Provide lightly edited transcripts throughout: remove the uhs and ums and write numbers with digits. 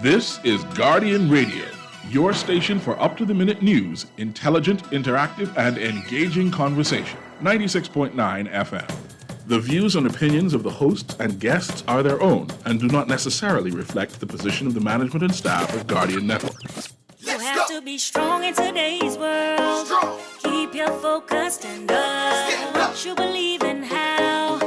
This is Guardian Radio, your station for up-to-the-minute news, intelligent, interactive, and engaging conversation. 96.9 FM. The views and opinions of the hosts and guests are their own and do not necessarily reflect the position of the management and staff of Guardian Network. You have to be strong in today's world. Keep your focus and what you believe in, how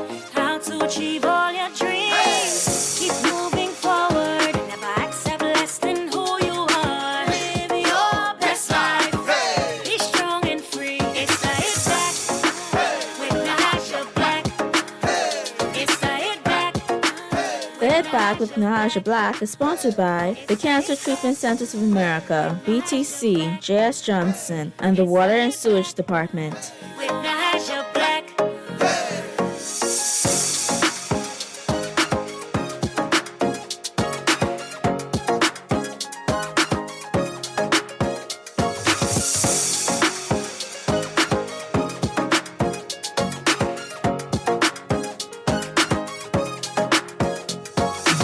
to achieve all your dreams. Keep moving forward, never accept less than who you are. Live your best life. Be strong and free. It's the Hit Back with Nahaja Black. It's the Hit Back. The Hit Back with Nahaja Black is sponsored by the Cancer Treatment Centers of America, BTC, J.S. Johnson, and the Water and Sewage Department. With Nahaja Black.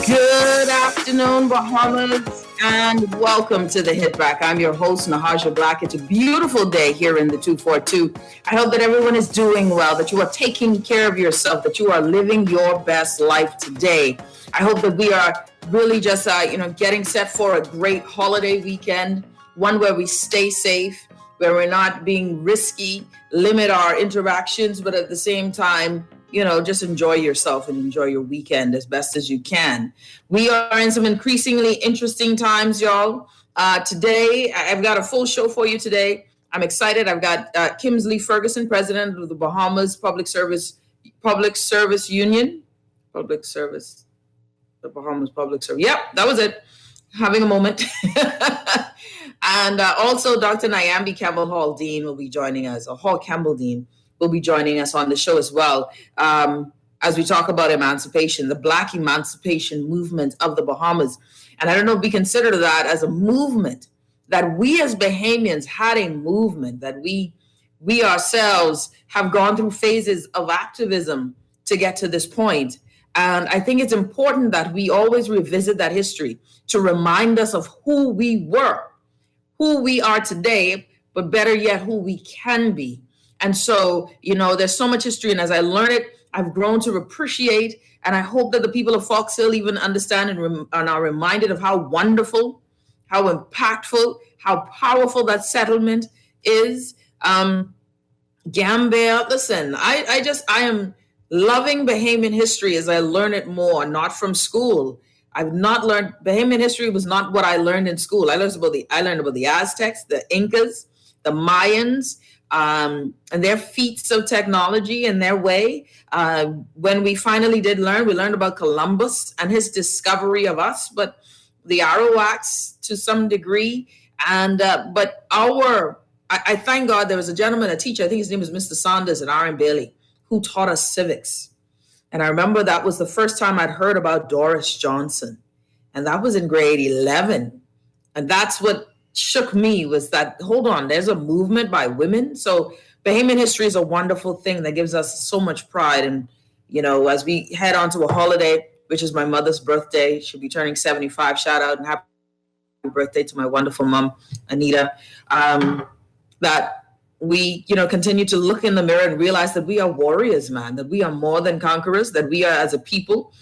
Good afternoon, Bahamas, and welcome to the Hit Back. I'm your host, Nahaja Black. It's a beautiful day here in the 242. I hope that everyone is doing well, that you are taking care of yourself, that you are living your best life today. I hope that we are really just, getting set for a great holiday weekend, one where we stay safe, where we're not being risky, limit our interactions, but at the same time, just enjoy yourself and enjoy your weekend as best as you can. We are in some increasingly interesting times, y'all. Today, I've got a full show for you today. I'm excited. I've got Kimsley Ferguson, president of the Bahamas Public Service Union. The Bahamas Public Service. Yep, that was it. Having a moment. And also Dr. Nyambi Campbell Dean will be joining us, or Hall Campbell Dean will be joining us on the show as well, as we talk about emancipation, the Black emancipation movement of the Bahamas. And I don't know if we consider that as a movement, that we as Bahamians had a movement, that we ourselves have gone through phases of activism to get to this point. And I think it's important that we always revisit that history to remind us of who we were, who we are today, but better yet, who we can be. And so, there's so much history. And as I learn it, I've grown to appreciate. And I hope that the people of Fox Hill even understand and are reminded of how wonderful, how impactful, how powerful that settlement is. Gambia, listen, I am loving Bahamian history as I learn it more, not from school. I've not learned, Bahamian history was not what I learned in school. I learned about the Aztecs, the Incas, the Mayans, and their feats of technology and their way. When we finally did learn, we learned about Columbus and his discovery of us, but the Arawaks to some degree. And but I thank God there was a gentleman, a teacher, I think his name was Mr. Saunders at R.M. Bailey, who taught us civics. And I remember that was the first time I'd heard about Doris Johnson. And that was in grade 11. And that's what shook me, was that, hold on, there's a movement by women. So Bahamian history is a wonderful thing that gives us so much pride. And, as we head on to a holiday, which is my mother's birthday, she'll be turning 75. Shout out and happy birthday to my wonderful mom, Anita. That we, continue to look in the mirror and realize that we are warriors, man, that we are more than conquerors, that we are, as a people,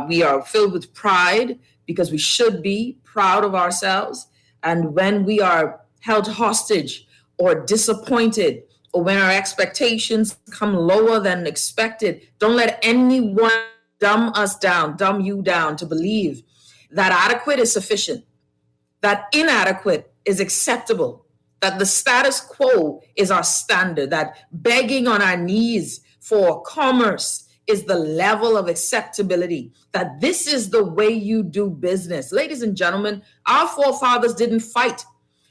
we are filled with pride because we should be proud of ourselves. And when we are held hostage or disappointed, or when our expectations come lower than expected, don't let anyone dumb you down to believe that adequate is sufficient, that inadequate is acceptable, that the status quo is our standard, that begging on our knees for commerce is the level of acceptability, that this is the way you do business. Ladies and gentlemen, our forefathers didn't fight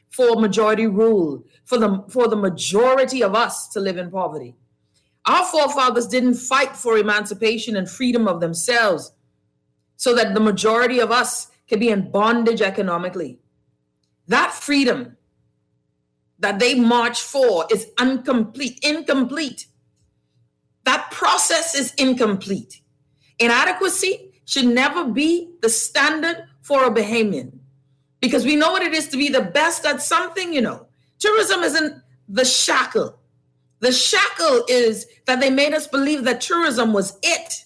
for majority rule, for the majority of us to live in poverty. Our forefathers didn't fight for emancipation and freedom of themselves so that the majority of us can be in bondage economically. That freedom that they march for is incomplete. That process is incomplete. Inadequacy should never be the standard for a Bahamian because we know what it is to be the best at something, Tourism isn't the shackle. The shackle is that they made us believe that tourism was it.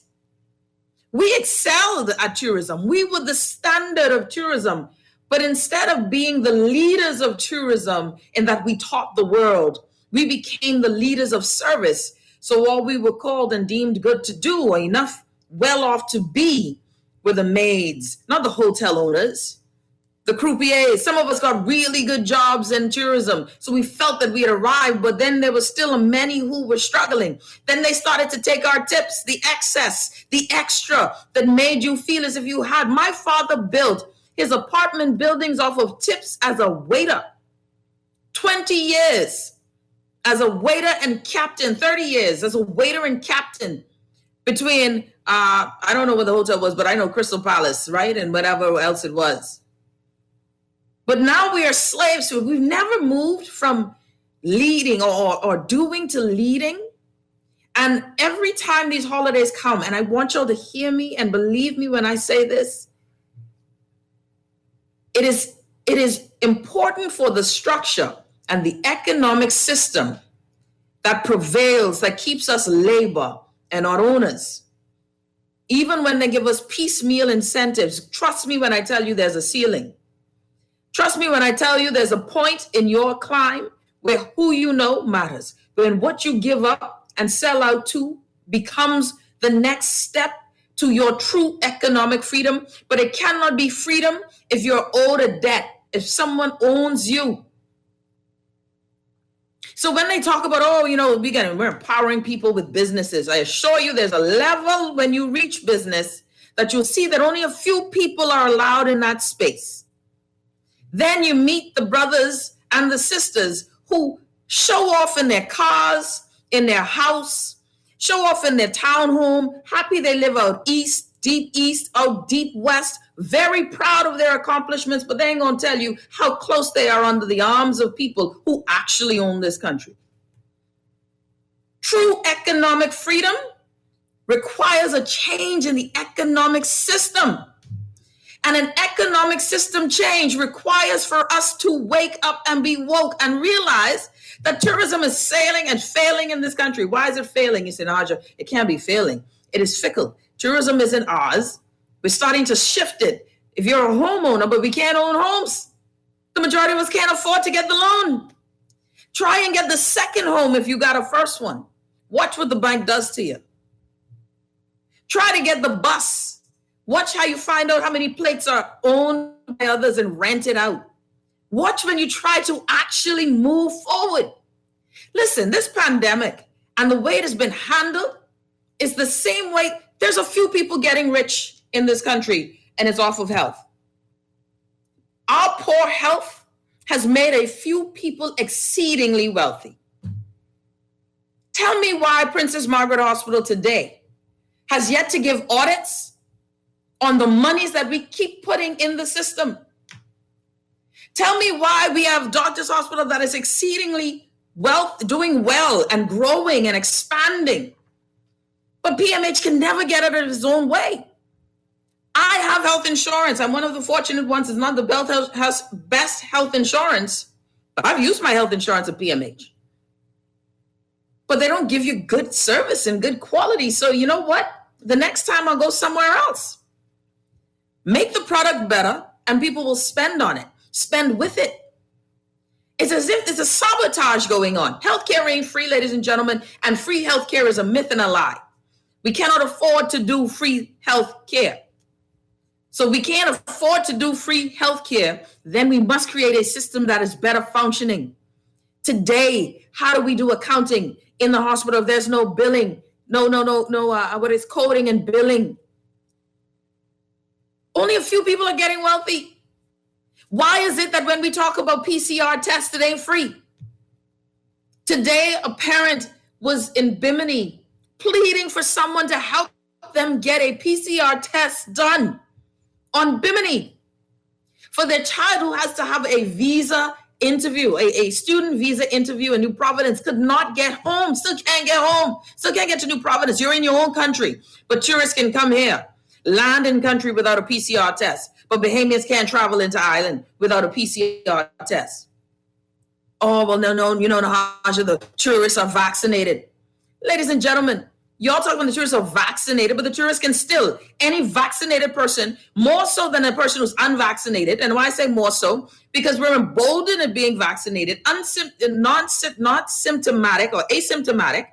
We excelled at tourism. We were the standard of tourism. But instead of being the leaders of tourism in that we taught the world, we became the leaders of service. So all we were called and deemed good to do or enough well off to be were the maids, not the hotel owners, the croupiers. Some of us got really good jobs in tourism. So we felt that we had arrived, but then there was still many who were struggling. Then they started to take our tips, the excess, the extra that made you feel as if you had. My father built his apartment buildings off of tips as a waiter. 20 years as a waiter and captain, 30 years as a waiter and captain between, I don't know what the hotel was, but I know Crystal Palace, right? And whatever else it was. But now we are slaves to it. We've never moved from leading or doing to leading. And every time these holidays come, and I want y'all to hear me and believe me when I say this, it is important for the structure and the economic system that prevails, that keeps us labor and our owners. Even when they give us piecemeal incentives, trust me when I tell you there's a ceiling. Trust me when I tell you there's a point in your climb where who you know matters. When what you give up and sell out to becomes the next step to your true economic freedom. But it cannot be freedom if you're owed a debt, if someone owns you. So when they talk about, we're empowering people with businesses, I assure you there's a level when you reach business that you'll see that only a few people are allowed in that space. Then you meet the brothers and the sisters who show off in their cars, in their house, show off in their townhome, happy they live out east, out deep west, very proud of their accomplishments, but they ain't gonna tell you how close they are under the arms of people who actually own this country. True economic freedom requires a change in the economic system. And an economic system change requires for us to wake up and be woke and realize that tourism is sailing and failing in this country. Why is it failing? You say, Nahaja, it can't be failing. It is fickle. Tourism isn't ours. We're starting to shift it. If you're a homeowner, but we can't own homes, the majority of us can't afford to get the loan. Try and get the second home if you got a first one. Watch what the bank does to you. Try to get the bus. Watch how you find out how many plates are owned by others and rented out. Watch when you try to actually move forward. Listen, this pandemic and the way it has been handled is the same way. There's a few people getting rich in this country, and it's off of health. Our poor health has made a few people exceedingly wealthy. Tell me why Princess Margaret Hospital today has yet to give audits on the monies that we keep putting in the system. Tell me why we have Doctors Hospital that is exceedingly doing well and growing and expanding. But PMH can never get out of his own way. I have health insurance. I'm one of the fortunate ones. It's not the best health insurance, but I've used my health insurance at PMH. But they don't give you good service and good quality. So you know what? The next time I'll go somewhere else. Make the product better and people will spend on it. Spend with it. It's as if there's a sabotage going on. Healthcare ain't free, ladies and gentlemen, and free healthcare is a myth and a lie. We cannot afford to do free healthcare. So we can't afford to do free healthcare, then we must create a system that is better functioning. Today, how do we do accounting in the hospital if there's no billing? What is coding and billing? Only a few people are getting wealthy. Why is it that when we talk about PCR tests, it ain't free? Today, a parent was in Bimini pleading for someone to help them get a PCR test done on Bimini for their child who has to have a visa interview, a student visa interview in New Providence, could not get home, still can't get home, still can't get to New Providence. You're in your own country, but tourists can come here, land in country without a PCR test. but Bahamians can't travel into Ireland without a PCR test. Oh, well, no, Nahaja, the tourists are vaccinated. Ladies and gentlemen, y'all talk about the tourists are vaccinated, but the tourists can still, any vaccinated person, more so than a person who's unvaccinated. And why I say more so, because we're emboldened in being vaccinated, not symptomatic or asymptomatic,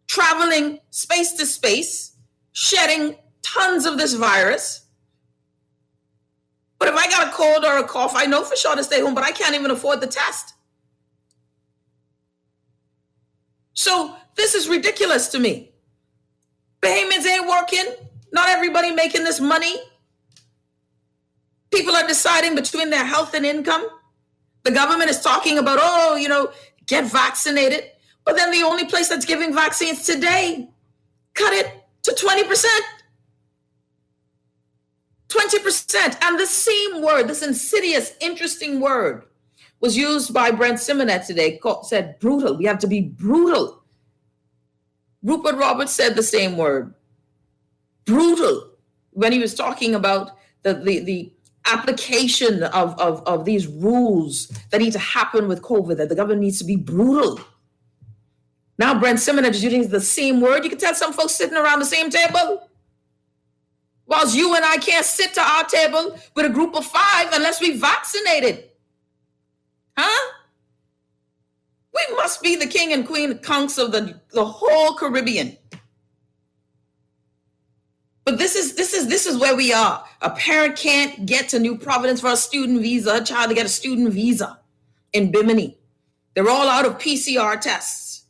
traveling space to space, shedding tons of this virus. But if I got a cold or a cough, I know for sure to stay home, but I can't even afford the test. So this is ridiculous to me. Bahamians ain't working. Not everybody making this money. People are deciding between their health and income. The government is talking about, get vaccinated. But then the only place that's giving vaccines today, cut it to 20%. 20%. And the same word, this insidious, interesting word, was used by Brent Simonet today, said brutal. We have to be brutal. Rupert Roberts said the same word, brutal, when he was talking about the application of these rules that need to happen with COVID, that the government needs to be brutal. Now Brent Simonet is using the same word. You can tell some folks sitting around the same table, whilst you and I can't sit to our table with a group of 5 unless we vaccinated. Huh? We must be the king and queen conks of the whole Caribbean. But this is where we are. A parent can't get to New Providence for a student visa, a child to get a student visa in Bimini. They're all out of PCR tests.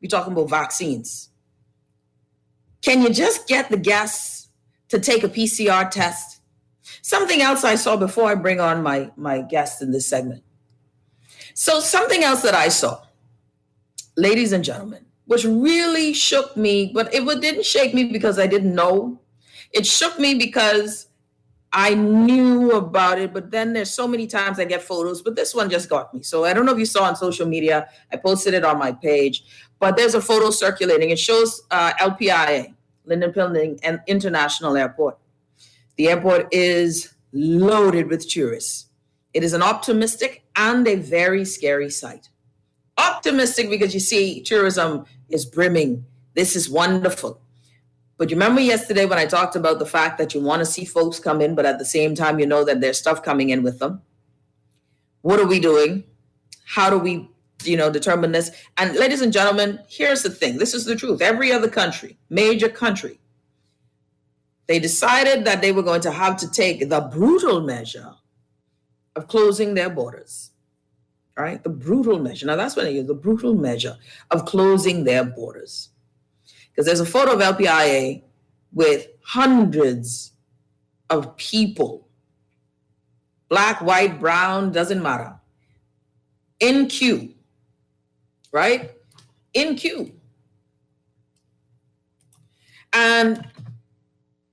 We're talking about vaccines. Can you just get the guests to take a PCR test? Something else I saw before I bring on my guest in this segment. So something else that I saw, ladies and gentlemen, which really shook me, but it didn't shake me because I didn't know. It shook me because I knew about it, but then there's so many times I get photos, but this one just got me. So I don't know if you saw on social media, I posted it on my page, but there's a photo circulating. It shows LPIA, Lynden Pilning International Airport. The airport is loaded with tourists. It is an optimistic and a very scary sight. Optimistic because you see tourism is brimming. This is wonderful. But you remember yesterday when I talked about the fact that you want to see folks come in, but at the same time, you know that there's stuff coming in with them. What are we doing? How do we, determine this? And ladies and gentlemen, here's the thing. This is the truth. Every other country, major country, they decided that they were going to have to take the brutal measure of closing their borders. All right, the brutal measure. Now that's what I use, the brutal measure of closing their borders. Because there's a photo of LPIA with hundreds of people, black, white, brown, doesn't matter, in queue, right? In queue. And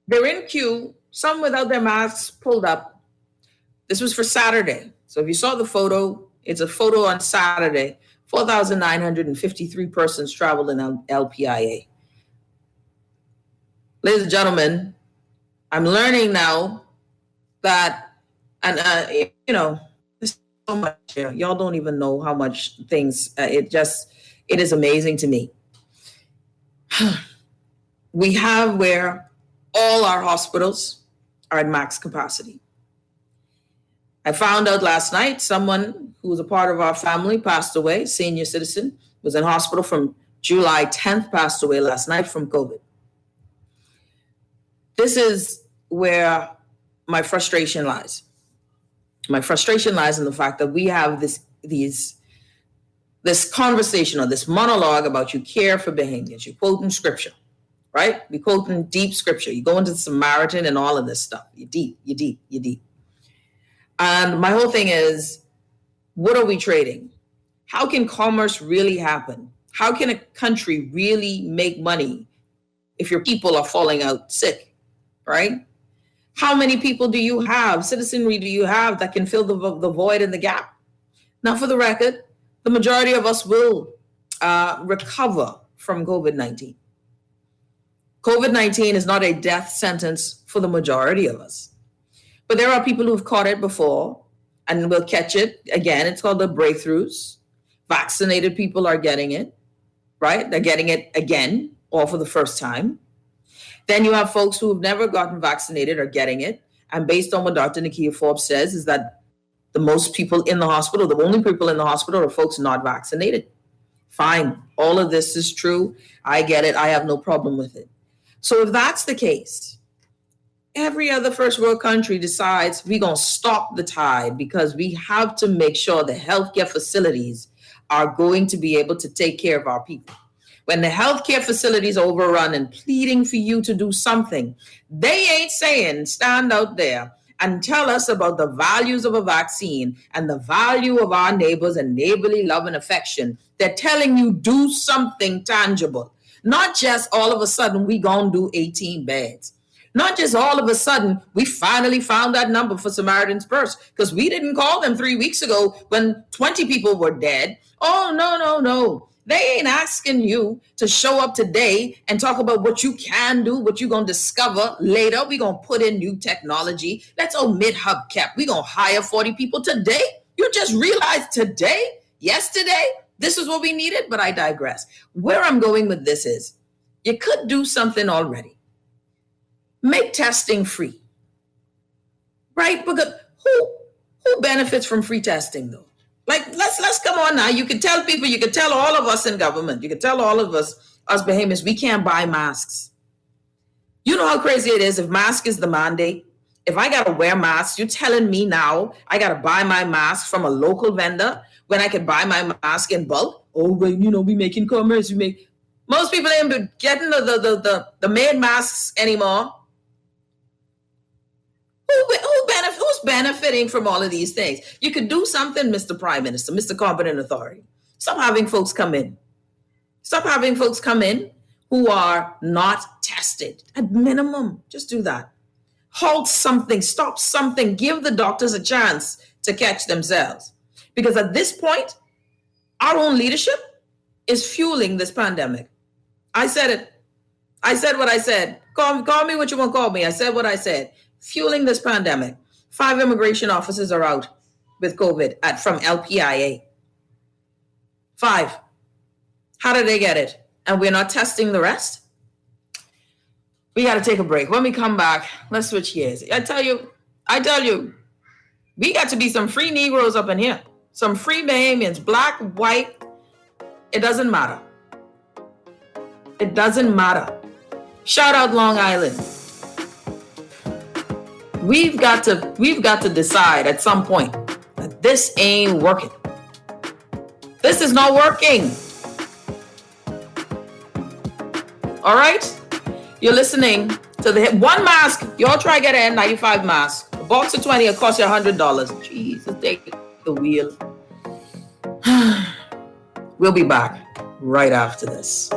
they're in queue, some without their masks pulled up. This was for Saturday. So if you saw the photo, it's a photo on Saturday. 4,953 persons traveled in LPIA. Ladies and gentlemen, I'm learning now that, and there's so much here. Y'all don't even know how much things, it is amazing to me. We have where all our hospitals are at max capacity. I found out last night someone who was a part of our family passed away, senior citizen, was in hospital from July 10th, passed away last night from COVID. This is where my frustration lies. My frustration lies in the fact that we have this conversation or this monologue about you care for Bahamians. You're quoting scripture, right? We're quoting deep scripture. You go into the Samaritan and all of this stuff. You're deep. And my whole thing is, what are we trading? How can commerce really happen? How can a country really make money if your people are falling out sick, right? How many people do you have, citizenry do you have that can fill the void and the gap? Now, for the record, the majority of us will recover from COVID-19. COVID-19 is not a death sentence for the majority of us. But there are people who've caught it before and will catch it again. It's called the breakthroughs. Vaccinated people are getting it, right? They're getting it again or for the first time. Then you have folks who have never gotten vaccinated are getting it. And based on what Dr. Nakia Forbes says is that the most people in the hospital, the only people in the hospital are folks not vaccinated. Fine. All of this is true. I get it. I have no problem with it. So if that's the case, every other first world country decides we're going to stop the tide because we have to make sure the healthcare facilities are going to be able to take care of our people. When the healthcare facilities are overrun and pleading for you to do something, they ain't saying stand out there and tell us about the values of a vaccine and the value of our neighbors and neighborly love and affection. They're telling you do something tangible. Not just all of a sudden we gonna do 18 beds. Not just all of a sudden we finally found that number for Samaritan's Purse because we didn't call them 3 weeks ago when 20 people were dead. Oh, no. They ain't asking you to show up today and talk about what you can do, what you're going to discover later. We're going to put in new technology. Let's omit hubcap. We're going to hire 40 people today. You just realized today, yesterday, this is what we needed, but I digress. Where I'm going with this is you could do something already. Make testing free, right? Because who benefits from free testing though? Like, let's come on now. You can tell people, you can tell all of us in government, you can tell all of us behemoths, we can't buy masks. You know how crazy it is if mask is the mandate? If I got to wear masks, you're telling me now I got to buy my mask from a local vendor when I could buy my mask in bulk? Oh, well, we making commerce. Most people ain't getting the made masks anymore. Who's benefiting from all of these things? You could do something, Mr. Prime Minister, Mr. Competent Authority. Stop having folks come in. Stop having folks come in who are not tested. At minimum, just do that. Halt something, stop something, give the doctors a chance to catch themselves. Because at this point, our own leadership is fueling this pandemic. I said it. I said what I said. Call me what you want to call me. I said what I said. Fueling this pandemic. 5 immigration officers are out with COVID from LPIA. 5. How did they get it? And we're not testing the rest? We got to take a break. When we come back, let's switch gears. I tell you, we got to be some free Negroes up in here. Some free Bahamians, black, white. It doesn't matter. It doesn't matter. Shout out Long Island. We've got to decide at some point that this ain't working. This is not working. All right? You're listening to the one mask. Y'all try to get an N95 mask. A box of 20 will cost you $100. Jesus, take the wheel. We'll be back right after this.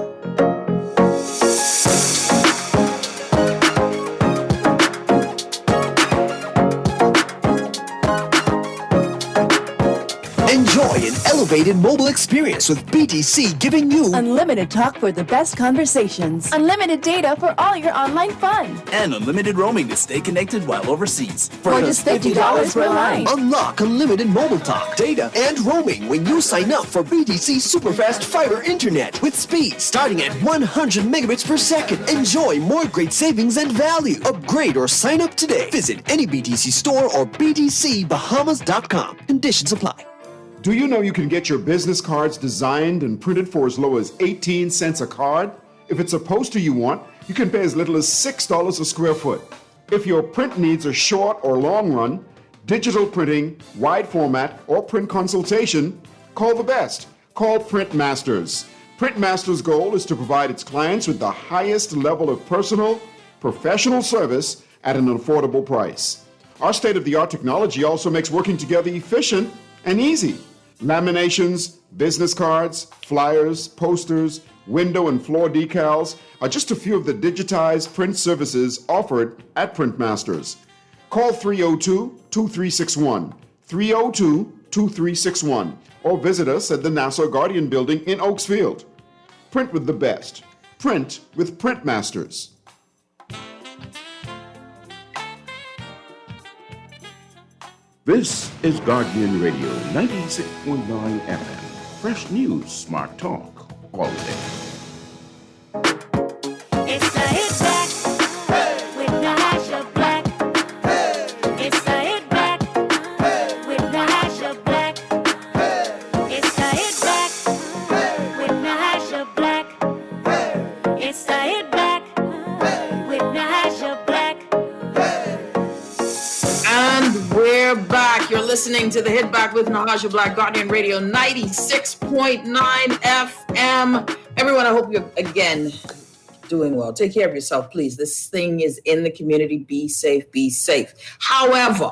Enjoy an elevated mobile experience with BTC, giving you unlimited talk for the best conversations, unlimited data for all your online fun, and unlimited roaming to stay connected while overseas. For just $50 per line. Unlock unlimited mobile talk, data, and roaming when you sign up for BTC Superfast Fiber Internet with speed starting at 100 megabits per second. Enjoy more great savings and value. Upgrade or sign up today. Visit any BTC store or btcbahamas.com. Conditions apply. Do you know you can get your business cards designed and printed for as low as 18 cents a card? If it's a poster you want, you can pay as little as $6 a square foot. If your print needs are short or long run, digital printing, wide format, or print consultation, call the best. Call Print Masters. Print Masters' goal is to provide its clients with the highest level of personal, professional service at an affordable price. Our state-of-the-art technology also makes working together efficient and easy. Laminations, business cards, flyers, posters, window and floor decals are just a few of the digitized print services offered at Print Masters. Call 302-2361, 302-2361, or visit us at the Nassau Guardian Building in Oakesfield. Print with the best. Print with Print Masters. This is Guardian Radio 96.9 FM. Fresh news, smart talk, all day. It's the Hit Back with Nahaja Black. It's the Hit Back with Nahaja Black. It's the Hit Back with Nahaja Black. It's the Hit Back with Nahaja Black. And we're back. You're listening to the Hit Back with Nahaja Black, Guardian Radio 96.9 FM. Everyone, I hope you're, again, doing well. Take care of yourself, please. This thing is in the community. Be safe, be safe. However,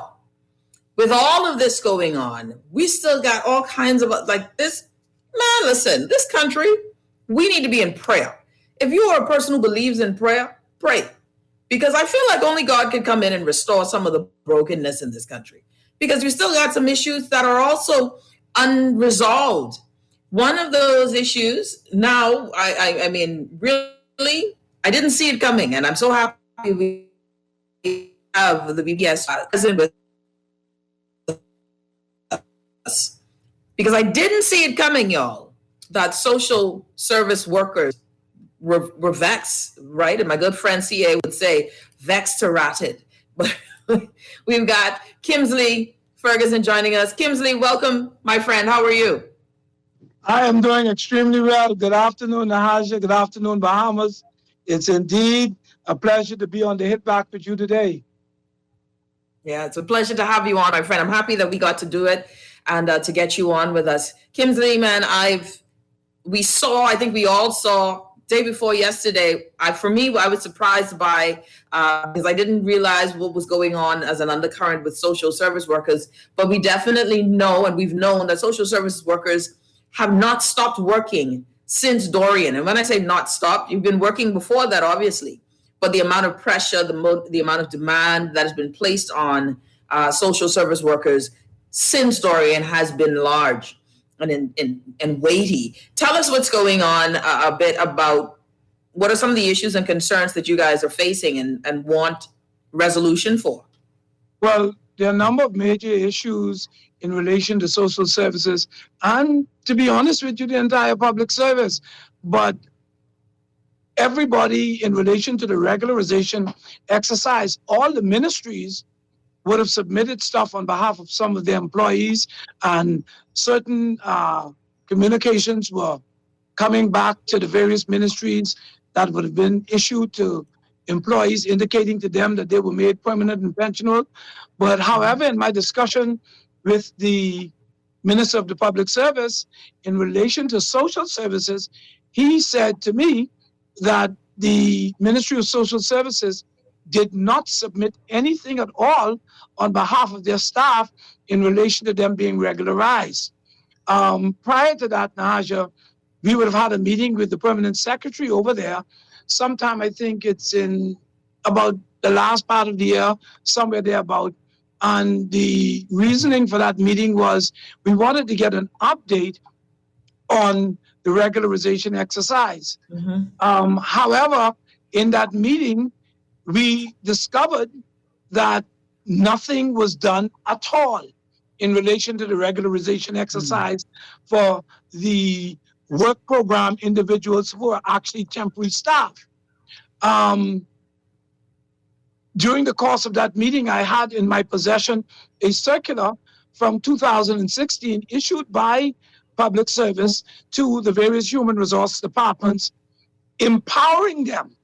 with all of this going on, we still got all kinds of, like this, man, listen, this country, we need to be in prayer. If you are a person who believes in prayer, pray. Because I feel like only God can come in and restore some of the brokenness in this country. Because we still got some issues that are also unresolved. One of those issues, now, I mean, really, I didn't see it coming. And I'm so happy we have the BPS president with us. Because I didn't see it coming, y'all, that social service workers were vexed, right? And my good friend CA would say, vexed to ratted. But we've got Kimsley Ferguson joining us. Kimsley, welcome, my friend. How are you? I am doing extremely well. Good afternoon, Nahaja. Good afternoon, Bahamas. It's indeed a pleasure to be on the Hit Back with you today. Yeah, it's a pleasure to have you on, my friend. I'm happy that we got to do it and to get you on with us. Kimsley, man, I think we all saw day before yesterday. For me, I was surprised by, because I didn't realize what was going on as an undercurrent with social service workers, but we definitely know, and we've known that social service workers have not stopped working since Dorian. And when I say not stopped, you've been working before that, obviously. But the amount of pressure, the amount of demand that has been placed on social service workers since Dorian has been large and weighty. Tell us what's going on a bit about what are some of the issues and concerns that you guys are facing and want resolution for. Well, there are a number of major issues in relation to social services and, to be honest with you, the entire public service. But everybody in relation to the regularization exercise, all the ministries would have submitted stuff on behalf of some of their employees, and certain communications were coming back to the various ministries that would have been issued to employees, indicating to them that they were made permanent and pensionable. But however, in my discussion with the Minister of the Public Service in relation to social services, he said to me that the Ministry of Social Services did not submit anything at all on behalf of their staff in relation to them being regularized. Prior to that, Nahaja, we would have had a meeting with the permanent secretary over there. Sometime, I think it's in about the last part of the year, somewhere thereabout. And the reasoning for that meeting was we wanted to get an update on the regularization exercise. Mm-hmm. However, in that meeting, we discovered that nothing was done at all in relation to the regularization exercise for the work program individuals who are actually temporary staff. During the course of that meeting, I had in my possession a circular from 2016 issued by Public Service to the various human resource departments, empowering them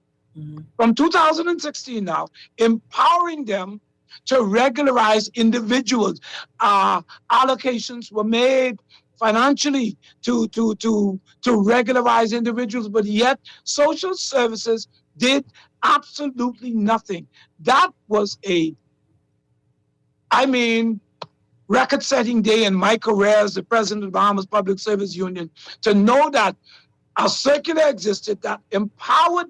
from 2016 now, empowering them to regularize individuals. Allocations were made financially to regularize individuals, but yet social services did absolutely nothing. That was record-setting day in my career as the president of the Bahamas Public Service Union, to know that a circular existed that empowered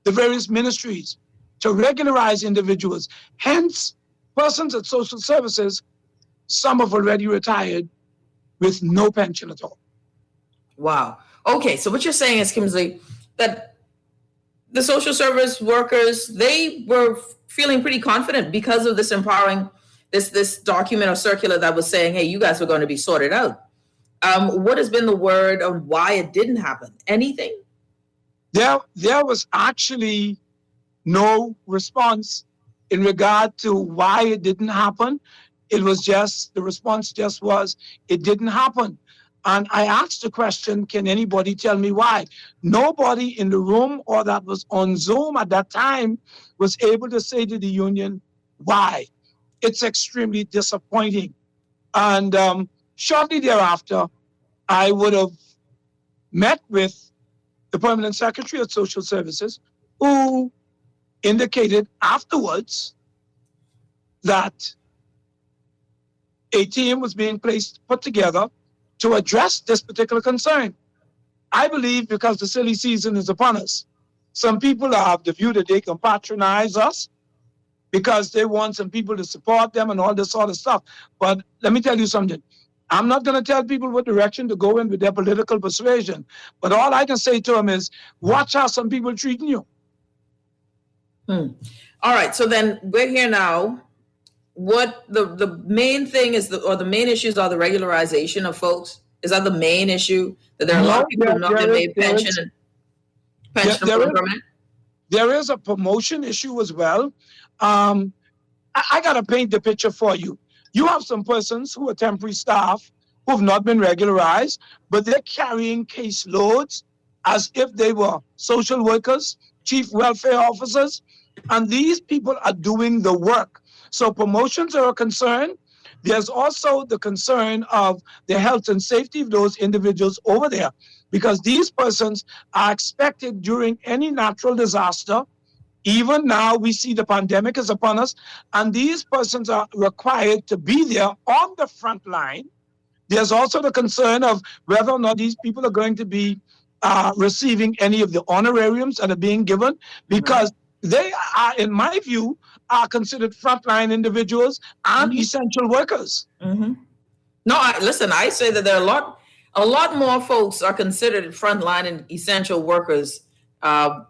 the various ministries to regularize individuals. Hence, persons at social services, some have already retired with no pension at all. Wow. Okay, so what you're saying is, Kimsley, that the social service workers, they were feeling pretty confident because of this empowering this document or circular that was saying, hey, you guys were going to be sorted out. What has been the word on why it didn't happen? Anything? There was actually no response in regard to why it didn't happen. It was just, the response just was, it didn't happen. And I asked the question, can anybody tell me why? Nobody in the room or that was on Zoom at that time was able to say to the union why. It's extremely disappointing. And shortly thereafter, I would have met with the Permanent Secretary of Social Services, who indicated afterwards that a team was being put together to address this particular concern. I believe because the silly season is upon us, some people have the view that they can patronize us because they want some people to support them and all this sort of stuff. But let me tell you something. I'm not going to tell people what direction to go in with their political persuasion. But all I can say to them is, watch how some people are treating you. All right. So then we're here now. What the main thing is, the main issues are the regularization of folks. Is that the main issue? That there are a lot of people who have not been made pension permanent? There is a promotion issue as well. I got to paint the picture for you. You have some persons who are temporary staff who have not been regularized, but they're carrying caseloads as if they were social workers, chief welfare officers, and these people are doing the work. So promotions are a concern. There's also the concern of the health and safety of those individuals over there, because these persons are expected during any natural disaster. Even now, we see the pandemic is upon us, and these persons are required to be there on the front line. There's also the concern of whether or not these people are going to be receiving any of the honorariums that are being given, because they are, in my view, are considered frontline individuals and essential workers. No, listen, I say that there are a lot more folks are considered frontline and essential workers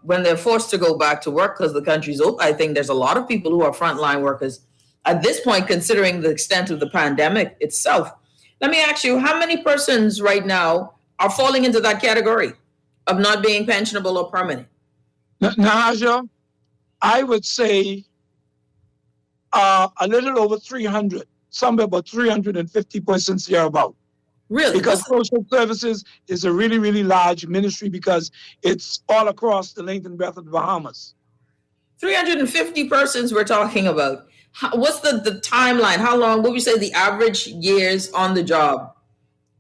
when they're forced to go back to work because the country's open. I think there's a lot of people who are frontline workers at this point, considering the extent of the pandemic itself. Let me ask you, how many persons right now are falling into that category of not being pensionable or permanent? Nahaja, I would say a little over 300, somewhere about 350 persons thereabout. Really? Because social services is a really, really large ministry because it's all across the length and breadth of the Bahamas. 350 persons we're talking about. What's the timeline? How long would we say the average years on the job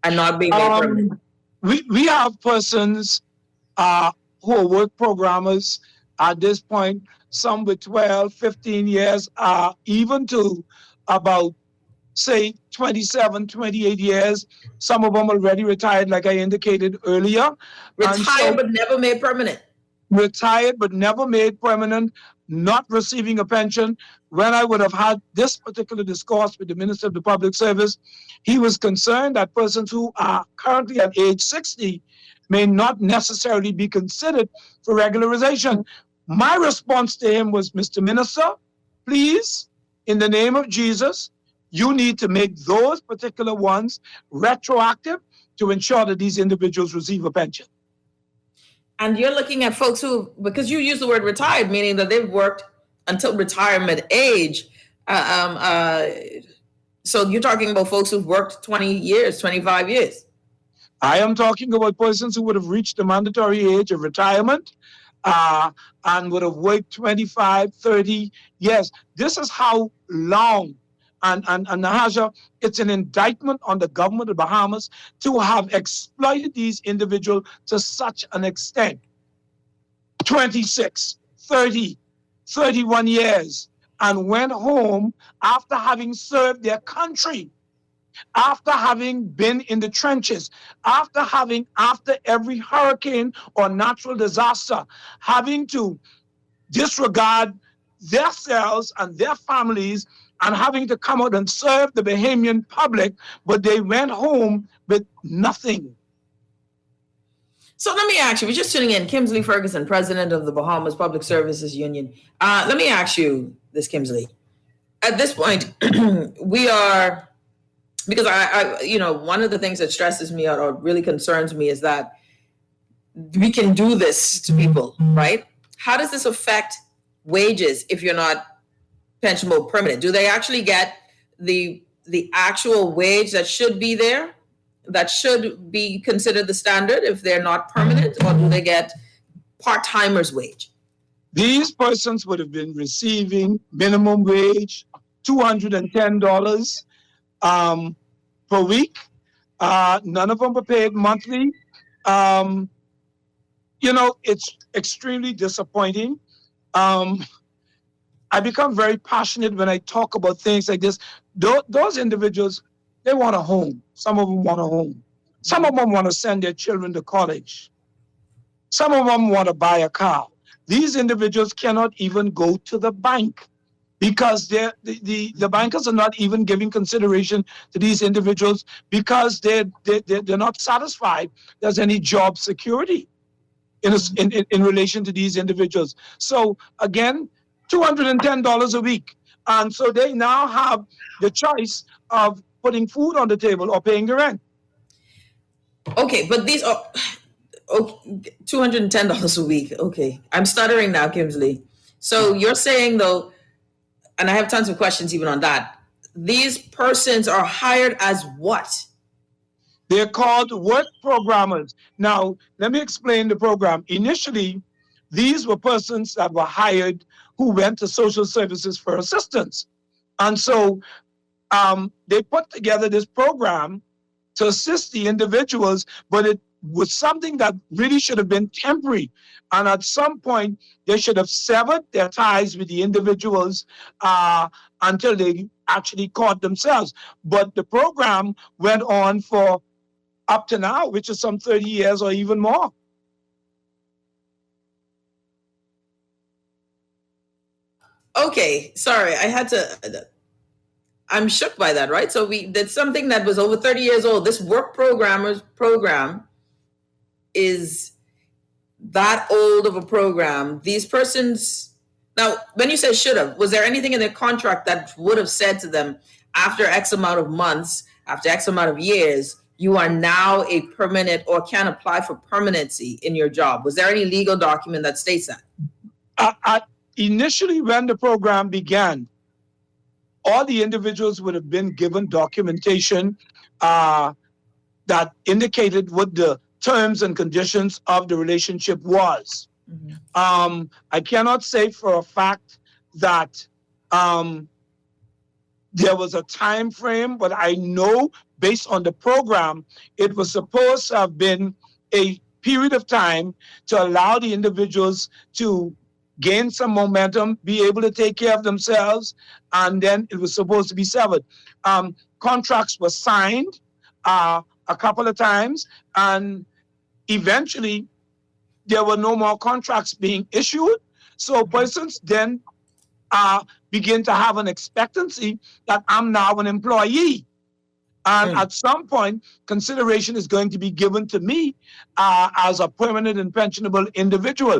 and not being made permanent? We have persons who are work programmers at this point, some with 12, 15 years, even to about, say, 27, 28 years. Some of them already retired, like I indicated earlier. Retired but never made permanent. Retired but never made permanent, not receiving a pension. When I would have had this particular discourse with the Minister of the Public Service, he was concerned that persons who are currently at age 60 may not necessarily be considered for regularization. My response to him was, Mr. Minister, please, in the name of Jesus, you need to make those particular ones retroactive to ensure that these individuals receive a pension. And you're looking at folks who, because you use the word retired, meaning that they've worked until retirement age. So you're talking about folks who've worked 20 years, 25 years. I am talking about persons who would have reached the mandatory age of retirement and would have worked 25, 30 years. This is how long. And Nahaja, it's an indictment on the government of Bahamas to have exploited these individuals to such an extent. 26, 30, 31 years, and went home after having served their country, after having been in the trenches, after every hurricane or natural disaster, having to disregard themselves and their families and having to come out and serve the Bahamian public, but they went home with nothing. So let me ask you, we're just tuning in, Kimsley Ferguson, president of the Bahamas Public Services Union. Let me ask you this, Kimsley. at this point, we are, because one of the things that stresses me out or really concerns me is that we can do this to people, right? How does this affect wages if you're not pensionable permanent? Do they actually get the actual wage that should be there, that should be considered the standard if they're not permanent, or do they get part-timers wage? These persons would have been receiving minimum wage, $210 per week. None of them were paid monthly. It's extremely disappointing. I become very passionate when I talk about things like this. Those individuals, they want a home. Some of them want a home. Some of them want to send their children to college. Some of them want to buy a car. These individuals cannot even go to the bank because the bankers are not even giving consideration to these individuals because they're not satisfied there's any job security in relation to these individuals. So again, $210 a week. And so they now have the choice of putting food on the table or paying the rent. Okay, but these are $210 a week. Okay, I'm stuttering now, Kimsley. So you're saying though, and I have tons of questions even on that, these persons are hired as what? They're called work programmers. Now, let me explain the program. Initially, these were persons that were hired who went to social services for assistance. And so they put together this program to assist the individuals, but it was something that really should have been temporary. And at some point, they should have severed their ties with the individuals until they actually caught themselves. But the program went on for up to now, which is some 30 years or even more. Okay, sorry, I'm shook by that, right? So that's something that was over 30 years old. This work program is that old of a program. These persons, now, when you say should have, was there anything in their contract that would have said to them, after X amount of months, after X amount of years, you are now a permanent or can apply for permanency in your job? Was there any legal document that states that? Initially, when the program began, all the individuals would have been given documentation that indicated what the terms and conditions of the relationship was. Mm-hmm. I cannot say for a fact that there was a time frame, but I know based on the program, it was supposed to have been a period of time to allow the individuals to gain some momentum, be able to take care of themselves, and then it was supposed to be severed. Contracts were signed a couple of times, and eventually there were no more contracts being issued. So persons then begin to have an expectancy that I'm now an employee. And at some point, consideration is going to be given to me as a permanent and pensionable individual.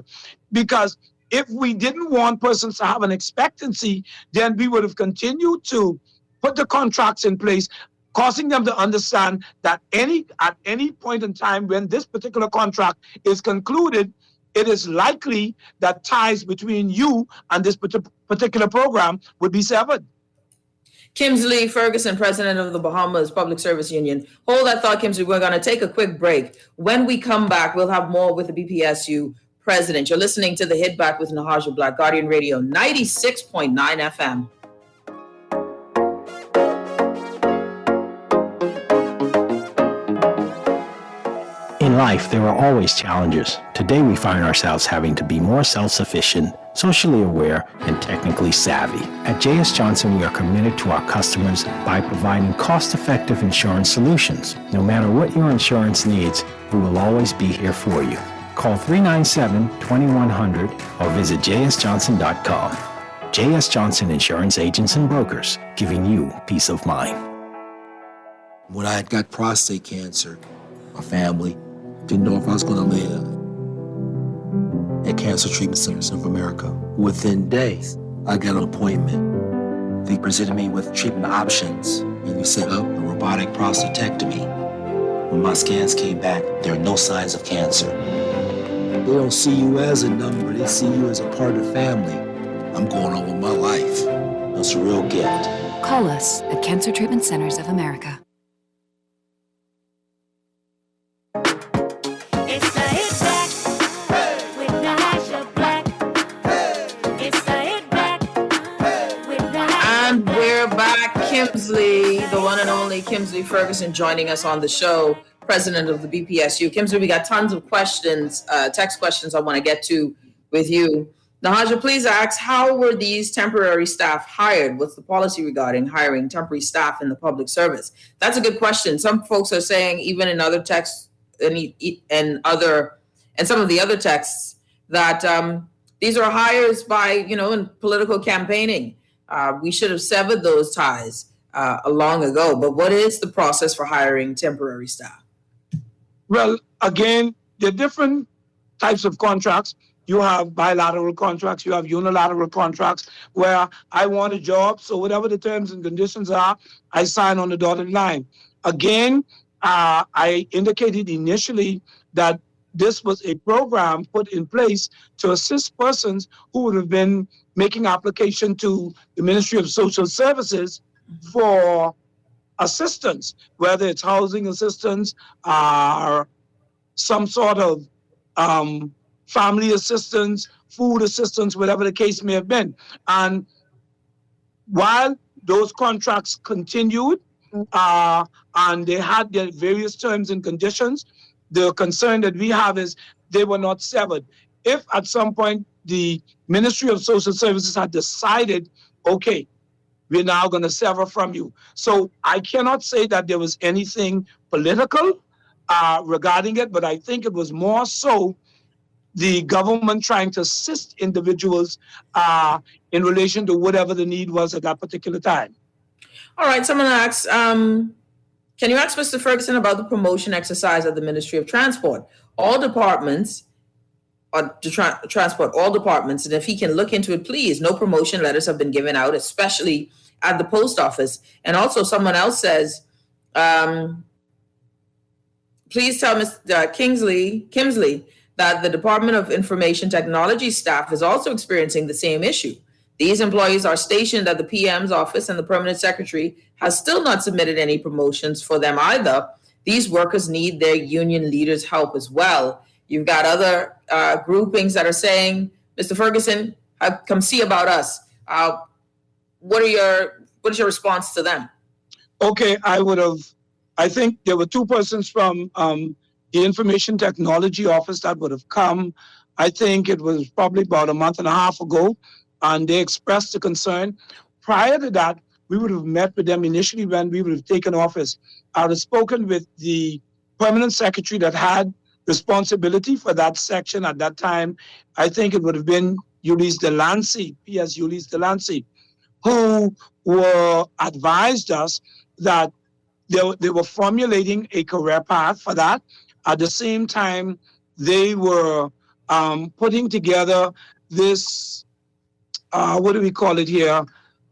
Because if we didn't want persons to have an expectancy, then we would have continued to put the contracts in place, causing them to understand that at any point in time when this particular contract is concluded, it is likely that ties between you and this particular program would be severed. Kimsley Ferguson, president of the Bahamas Public Service Union. Hold that thought, Kimsley. We're going to take a quick break. When we come back, we'll have more with the BPSU president. You're listening to The Hit Back with Nahaja Black, Guardian Radio, 96.9 FM. In life, there are always challenges. Today, we find ourselves having to be more self-sufficient, socially aware, and technically savvy. At J.S. Johnson, we are committed to our customers by providing cost-effective insurance solutions. No matter what your insurance needs, we will always be here for you. Call 397-2100 or visit jsjohnson.com. J.S. Johnson Insurance Agents and Brokers, giving you peace of mind. When I got prostate cancer, my family didn't know if I was going to live. At Cancer Treatment Centers of America, within days, I got an appointment They presented me with treatment options, and we set up a robotic prostatectomy. When my scans came back, there are no signs of cancer. They don't see you as a number, they see you as a part of the family. I'm going on with my life. That's a real gift. Call us at Cancer Treatment Centers of America. It's the Hit Back with Nahaja Black. It's the Hit Back with Nahaja. And we're back. Kimsley, the one and only Kimsley Ferguson, joining us on the show, president of the BPSU. Kimsley, we got tons of questions, text questions I want to get to with you. Nahaja, please ask, how were these temporary staff hired? What's the policy regarding hiring temporary staff in the public service? That's a good question. Some folks are saying, even in other texts and some of the other texts, that these are hires by, in political campaigning. We should have severed those ties long ago. But what is the process for hiring temporary staff? Well, again, there are different types of contracts. You have bilateral contracts, you have unilateral contracts where I want a job, so whatever the terms and conditions are, I sign on the dotted line. Again, I indicated initially that this was a program put in place to assist persons who would have been making application to the Ministry of Social Services for assistance, whether it's housing assistance or some sort of family assistance, food assistance, whatever the case may have been. And while those contracts continued and they had their various terms and conditions, the concern that we have is they were not severed. If at some point the Ministry of Social Services had decided, okay, we're now going to sever from you. So I cannot say that there was anything political regarding it, but I think it was more so the government trying to assist individuals in relation to whatever the need was at that particular time. All right, someone asks, can you ask Mr. Ferguson about the promotion exercise at the Ministry of Transport? All departments, transport all departments, and if he can look into it, please. No promotion letters have been given out, especially at the post office. And also someone else says, please tell Mr. Kimsley that the Department of Information Technology staff is also experiencing the same issue. These employees are stationed at the PM's office, and the permanent secretary has still not submitted any promotions for them either. These workers need their union leaders' help as well. You've got other groupings that are saying, Mr. Ferguson, come see about us. What is your response to them? Okay, I think there were two persons from the Information Technology Office that would have come. I think it was probably about a month and a half ago, and they expressed the concern. Prior to that, we would have met with them initially when we would have taken office. I would have spoken with the permanent secretary that had responsibility for that section at that time. I think it would have been Ulysses Delancey, P.S. Ulysses Delancey, who were advised us that they were formulating a career path for that. At the same time, they were putting together this, what do we call it here?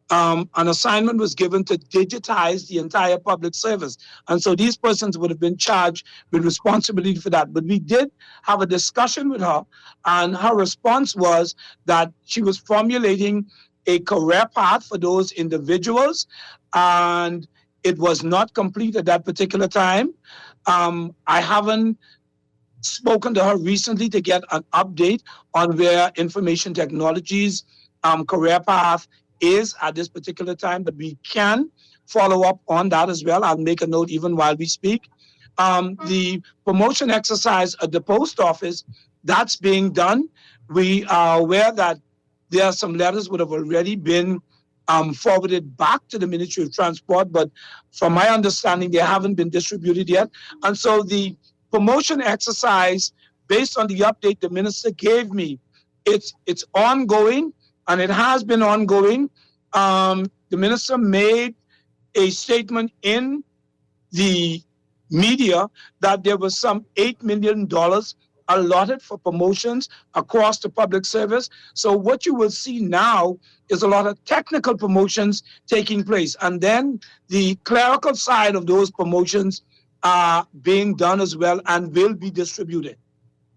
An assignment was given to digitize the entire public service. And so these persons would have been charged with responsibility for that. But we did have a discussion with her, and her response was that she was formulating a career path for those individuals, and it was not complete at that particular time. I haven't spoken to her recently to get an update on where information technologies career path is at this particular time, but we can follow up on that as well. I'll make a note even while we speak. The promotion exercise at the post office, that's being done. We are aware that there are some letters would have already been forwarded back to the Ministry of Transport, but from my understanding, they haven't been distributed yet. And so the promotion exercise, based on the update the minister gave me, it's ongoing, and it has been ongoing. The minister made a statement in the media that there was some $8 million allotted for promotions across the public service. So what you will see now is a lot of technical promotions taking place. And then the clerical side of those promotions are being done as well and will be distributed.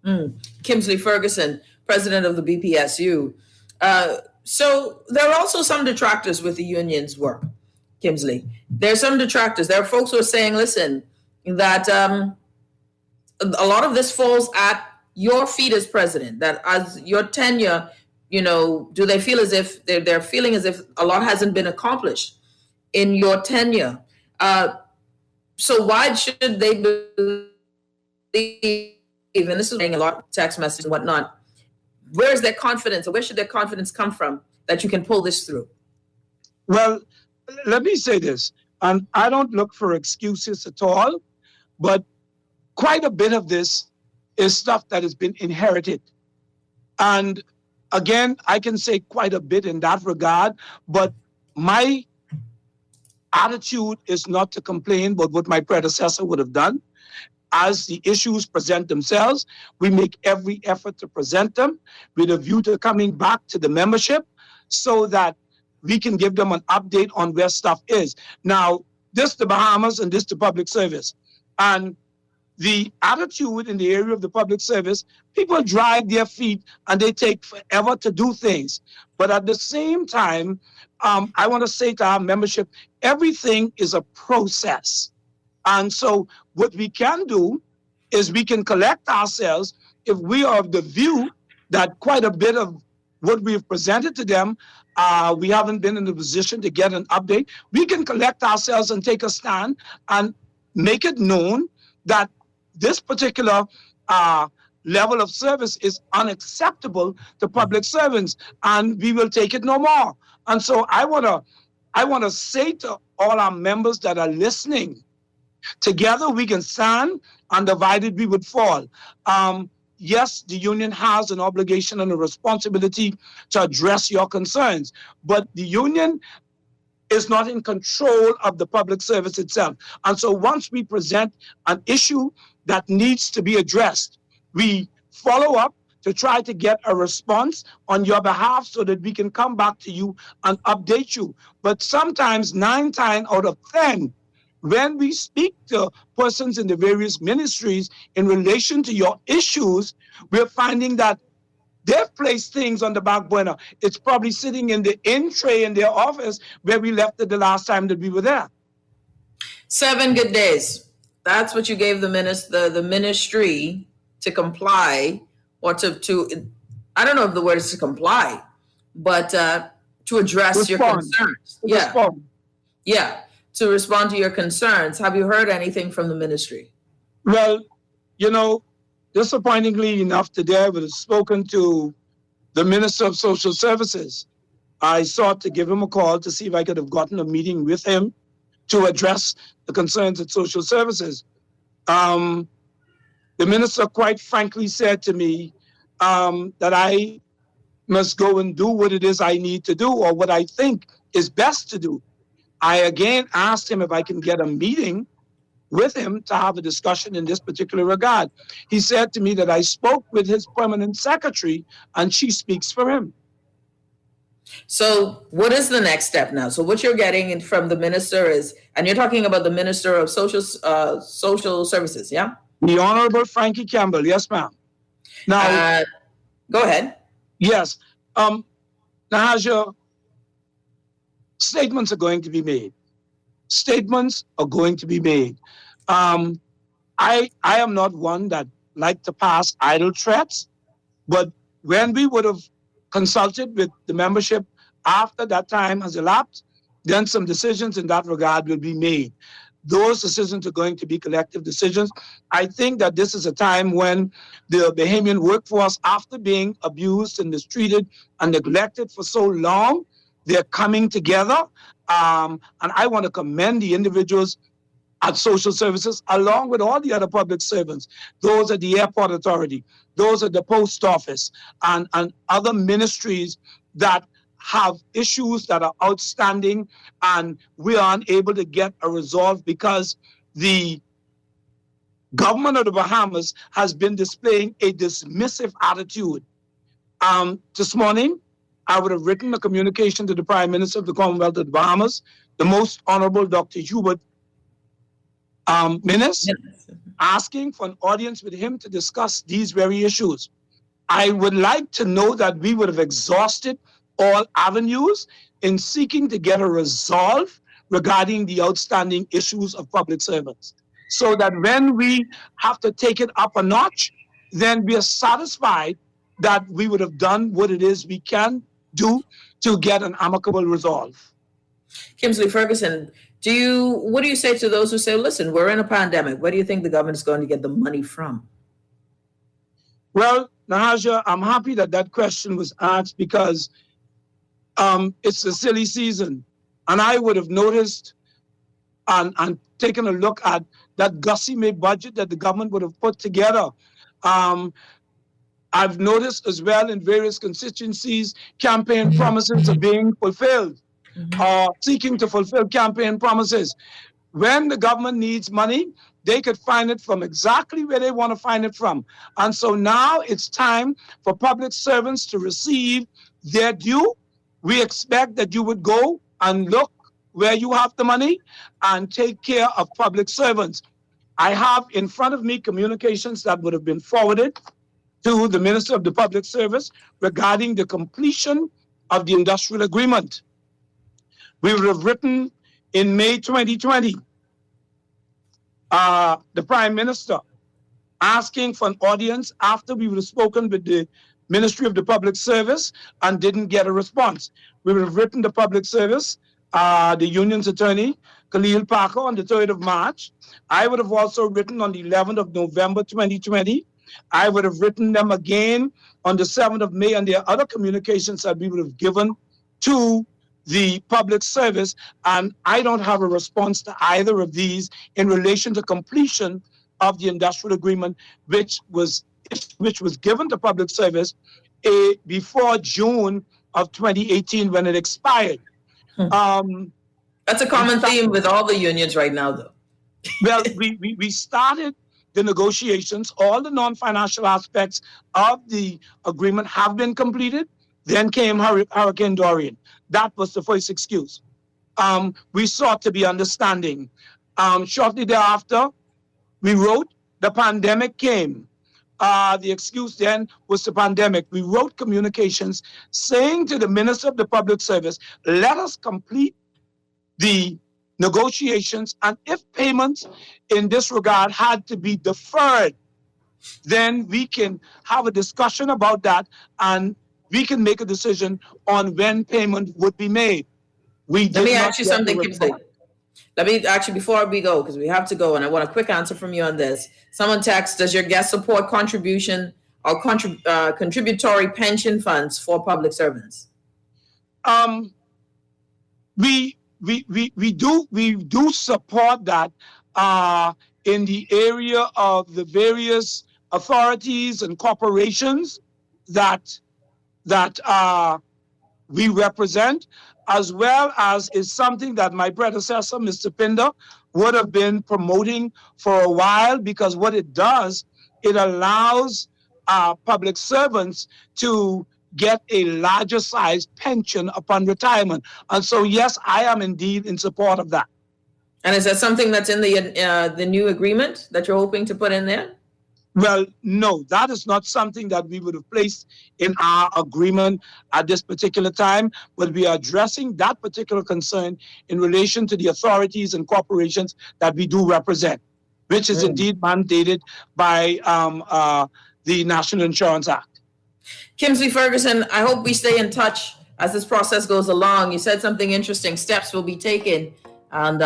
Kimsley Ferguson, president of the BPSU. So there are also some detractors with the union's work, Kimsley. There are some detractors. There are folks who are saying, listen, that a lot of this falls at your feet as president, that as your tenure, do they feel as if they're feeling as if a lot hasn't been accomplished in your tenure? So why should they believe, and this is getting a lot of text messages and whatnot, where is their confidence, or where should their confidence come from that you can pull this through? Well, let me say this, and I don't look for excuses at all, but quite a bit of this is stuff that has been inherited. And again, I can say quite a bit in that regard, but my attitude is not to complain about what my predecessor would have done. As the issues present themselves, we make every effort to present them with a view to coming back to the membership so that we can give them an update on where stuff is. Now, this the Bahamas and this the public service. And the attitude in the area of the public service, people drag their feet and they take forever to do things. But at the same time, I want to say to our membership, everything is a process. And so what we can do is we can collect ourselves if we are of the view that quite a bit of what we've presented to them, we haven't been in a position to get an update. We can collect ourselves and take a stand and make it known that this particular level of service is unacceptable to public servants, and we will take it no more. And so I want to say to all our members that are listening, together we can stand, undivided we would fall. Yes, the union has an obligation and a responsibility to address your concerns, but the union is not in control of the public service itself. And so once we present an issue that needs to be addressed, we follow up to try to get a response on your behalf so that we can come back to you and update you. But sometimes 9 times out of 10, when we speak to persons in the various ministries in relation to your issues, we're finding that they've placed things on the back burner. It's probably sitting in the in tray in their office where we left it the last time that we were there. 7 good days. That's what you gave the ministry to comply, or to I don't know if the word is to comply, but to address your concerns. Yeah, to respond to your concerns. Have you heard anything from the ministry? Well, disappointingly enough, today I would have spoken to the Minister of Social Services. I sought to give him a call to see if I could have gotten a meeting with him to address the concerns at Social Services. The minister quite frankly said to me that I must go and do what it is I need to do, or what I think is best to do. I again asked him if I can get a meeting with him to have a discussion in this particular regard. He said to me that I spoke with his permanent secretary and she speaks for him. So what is the next step now? So what you're getting from the minister is, and you're talking about the Minister of Social Services, yeah? The Honorable Frankie Campbell, yes, ma'am. Now, go ahead. Yes. Nahaja, statements are going to be made. Statements are going to be made. I am not one that like to pass idle threats, but when we would have consulted with the membership after that time has elapsed, then some decisions in that regard will be made. Those decisions are going to be collective decisions. I think that this is a time when the Bahamian workforce, after being abused and mistreated and neglected for so long, they're coming together. And I want to commend the individuals at Social Services, along with all the other public servants, those at the Airport Authority, those at the Post Office, and other ministries that have issues that are outstanding and we are unable to get a resolve because the government of the Bahamas has been displaying a dismissive attitude. This morning, I would have written a communication to the Prime Minister of the Commonwealth of the Bahamas, the Most Honorable Dr. Hubert Minnis, asking for an audience with him to discuss these very issues. I would like to know that we would have exhausted all avenues in seeking to get a resolve regarding the outstanding issues of public servants, so that when we have to take it up a notch, then we are satisfied that we would have done what it is we can do to get an amicable resolve. Kimsley Ferguson, what do you say to those who say, listen, we're in a pandemic, where do you think the government is going to get the money from? Well, Nahaja, I'm happy that that question was asked, because it's a silly season. And I would have noticed and taken a look at that gussie budget that the government would have put together. I've noticed as well in various constituencies, campaign promises are being fulfilled, or seeking to fulfill campaign promises. When the government needs money, they could find it from exactly where they want to find it from. And so now it's time for public servants to receive their due. We expect that you would go and look where you have the money and take care of public servants. I have in front of me communications that would have been forwarded to the Minister of the Public Service regarding the completion of the industrial agreement. We would have written in May 2020, the Prime Minister asking for an audience after we would have spoken with the Ministry of the Public Service and didn't get a response. We would have written the Public Service, the union's attorney, Khalil Parker, on the 3rd of March. I would have also written on the 11th of November 2020. I would have written them again on the 7th of May, and there are other communications that we would have given to the public service, and I don't have a response to either of these in relation to completion of the industrial agreement, which was given to public service before June of 2018 when it expired. That's a common theme with all the unions right now, though. Well, we started the negotiations. All the non-financial aspects of the agreement have been completed. Then came Hurricane Dorian. That was the first excuse. We sought to be understanding. Shortly thereafter, we wrote, the pandemic came. The excuse then was the pandemic. We wrote communications saying to the Minister of the Public Service, let us complete the negotiations, and if payments in this regard had to be deferred, then we can have a discussion about that, and we can make a decision on when payment would be made. Let me ask you something, Kimsley. Let me actually, before we go, because we have to go, and I want a quick answer from you on this. Someone texts, does your guest support contribution or contributory pension funds for public servants? We do support that in the area of the various authorities and corporations that we represent, as well as is something that my predecessor, Mr. Pinder, would have been promoting for a while, because what it does, it allows public servants to get a larger size pension upon retirement. And so, yes, I am indeed in support of that. And is that something that's in the new agreement that you're hoping to put in there? Well, no, that is not something that we would have placed in our agreement at this particular time, but we are addressing that particular concern in relation to the authorities and corporations that we do represent, which is indeed mandated by the National Insurance Act. Kimsley Ferguson, I hope we stay in touch as this process goes along. You said something interesting. Steps will be taken, and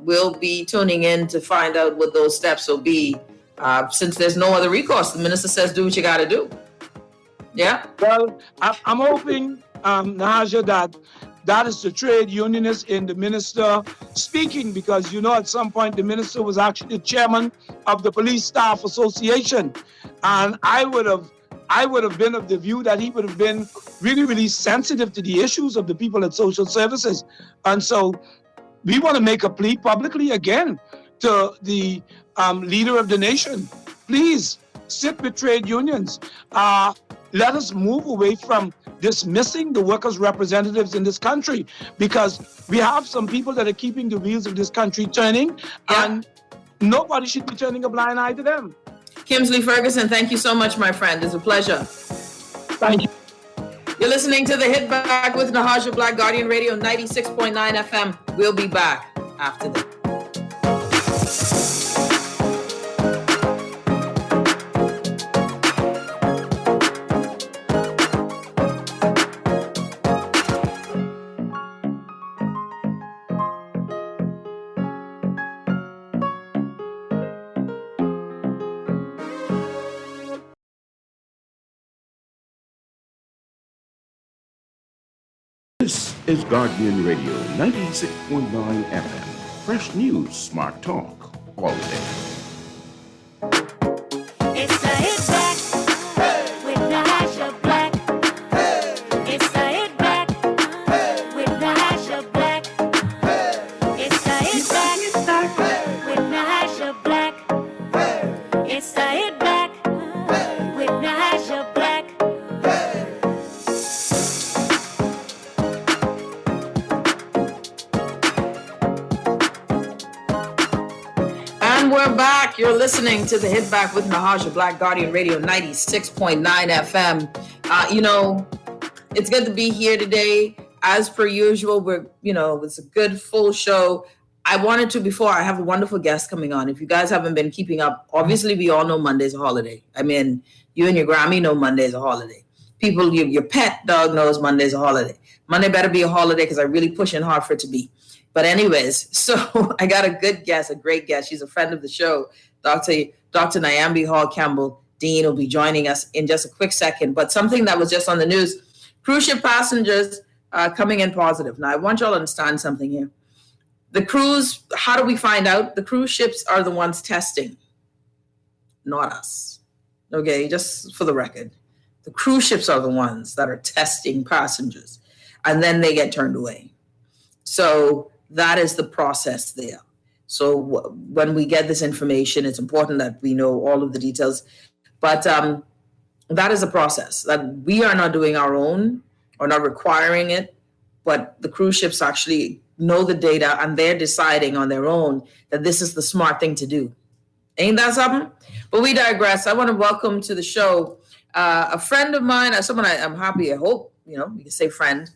we'll be tuning in to find out what those steps will be. Since there's no other recourse, the minister says, do what you got to do. Yeah? Well, I'm hoping, Nahaja, that is the trade unionist in the minister speaking, because, at some point the minister was actually the chairman of the Police Staff Association. And I would have been of the view that he would have been really, really sensitive to the issues of the people at social services. And so we want to make a plea publicly again to the leader of the nation, please sit with trade unions. Let us move away from dismissing the workers' representatives in this country, because we have some people that are keeping the wheels of this country turning, and nobody should be turning a blind eye to them. Kimsley Ferguson, thank you so much, my friend. It's a pleasure. Thank you. You're listening to The Hit Back with Nahaja Black, Guardian Radio 96.9 FM. We'll be back after this. This is Guardian Radio 96.9 FM. Fresh news, smart talk, all day. It's the Hit Back with Nahaja Black. It's the Hit Back with Nahaja Black. It's the Hit Back with Nahaja Black. It's the Hit Back with Nahaja Black. And we're back. You're listening to The Hit Back with Nahaja Black, Guardian Radio 96.9 FM. It's good to be here today. As per usual, it's a good full show. I wanted to, before I have a wonderful guest coming on. If you guys haven't been keeping up, obviously we all know Monday's a holiday. I mean, you and your Grammy know Monday's a holiday. People, your pet dog knows Monday's a holiday. Monday better be a holiday because I'm really pushing hard for it to be. But anyways, so I got a good guest, a great guest. She's a friend of the show. Dr. Nyambi Hall Campbell Dean will be joining us in just a quick second. But something that was just on the news, cruise ship passengers coming in positive. Now, I want y'all to understand something here. The cruise, how do we find out? The cruise ships are the ones testing, not us. Okay, just for the record. The cruise ships are the ones that are testing passengers, and then they get turned away. So that is the process there. So when we get this information, it's important that we know all of the details. But that is a process that we are not doing our own or not requiring it, but the cruise ships actually know the data and they're deciding on their own that this is the smart thing to do. Ain't that something? But we digress. I want to welcome to the show a friend of mine, someone I'm happy, I hope, you can say friend,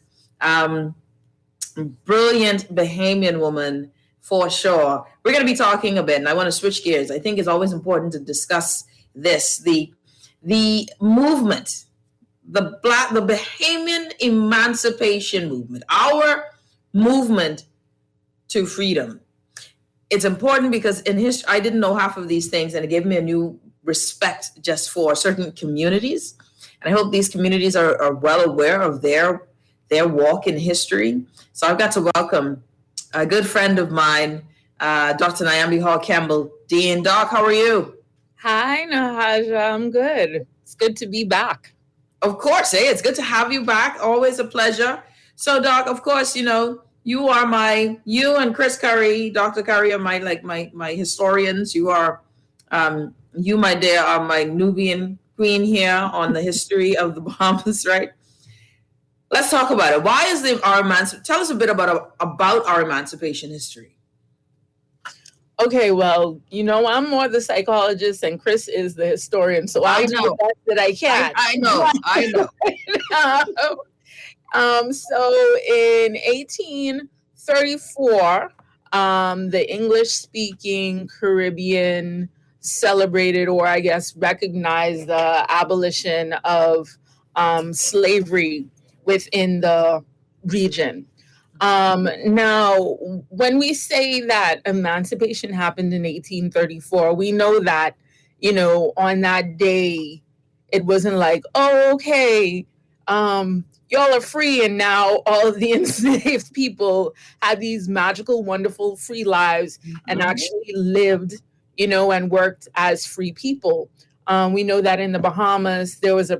brilliant Bahamian woman for sure. We're going to be talking a bit, and I want to switch gears. I think it's always important to discuss this, the movement, the Bahamian emancipation movement, our movement to freedom. It's important because in history, I didn't know half of these things, and it gave me a new respect just for certain communities. And I hope these communities are well aware of their walk in history. So I've got to welcome a good friend of mine, Dr. Nyambi Hall Campbell Dean. Doc, how are you? Hi, Nahaja. I'm good. It's good to be back. Of course, it's good to have you back. Always a pleasure. So, Doc, of course, you and Chris Curry, Dr. Curry are my historians. You are, you, my dear, are my Nubian queen here on the history of the Bahamas, right? Let's talk about it. Why is tell us a bit about our emancipation history. Okay, well, I'm more the psychologist and Chris is the historian, so I do the best that I can. I know. So in 1834, the English-speaking Caribbean celebrated, or I guess recognized, the abolition of slavery within the region. Now, when we say that emancipation happened in 1834, we know that, on that day, it wasn't like, oh, okay, y'all are free, and now all of the enslaved people had these magical, wonderful, free lives and actually lived, and worked as free people. We know that in the Bahamas, there was a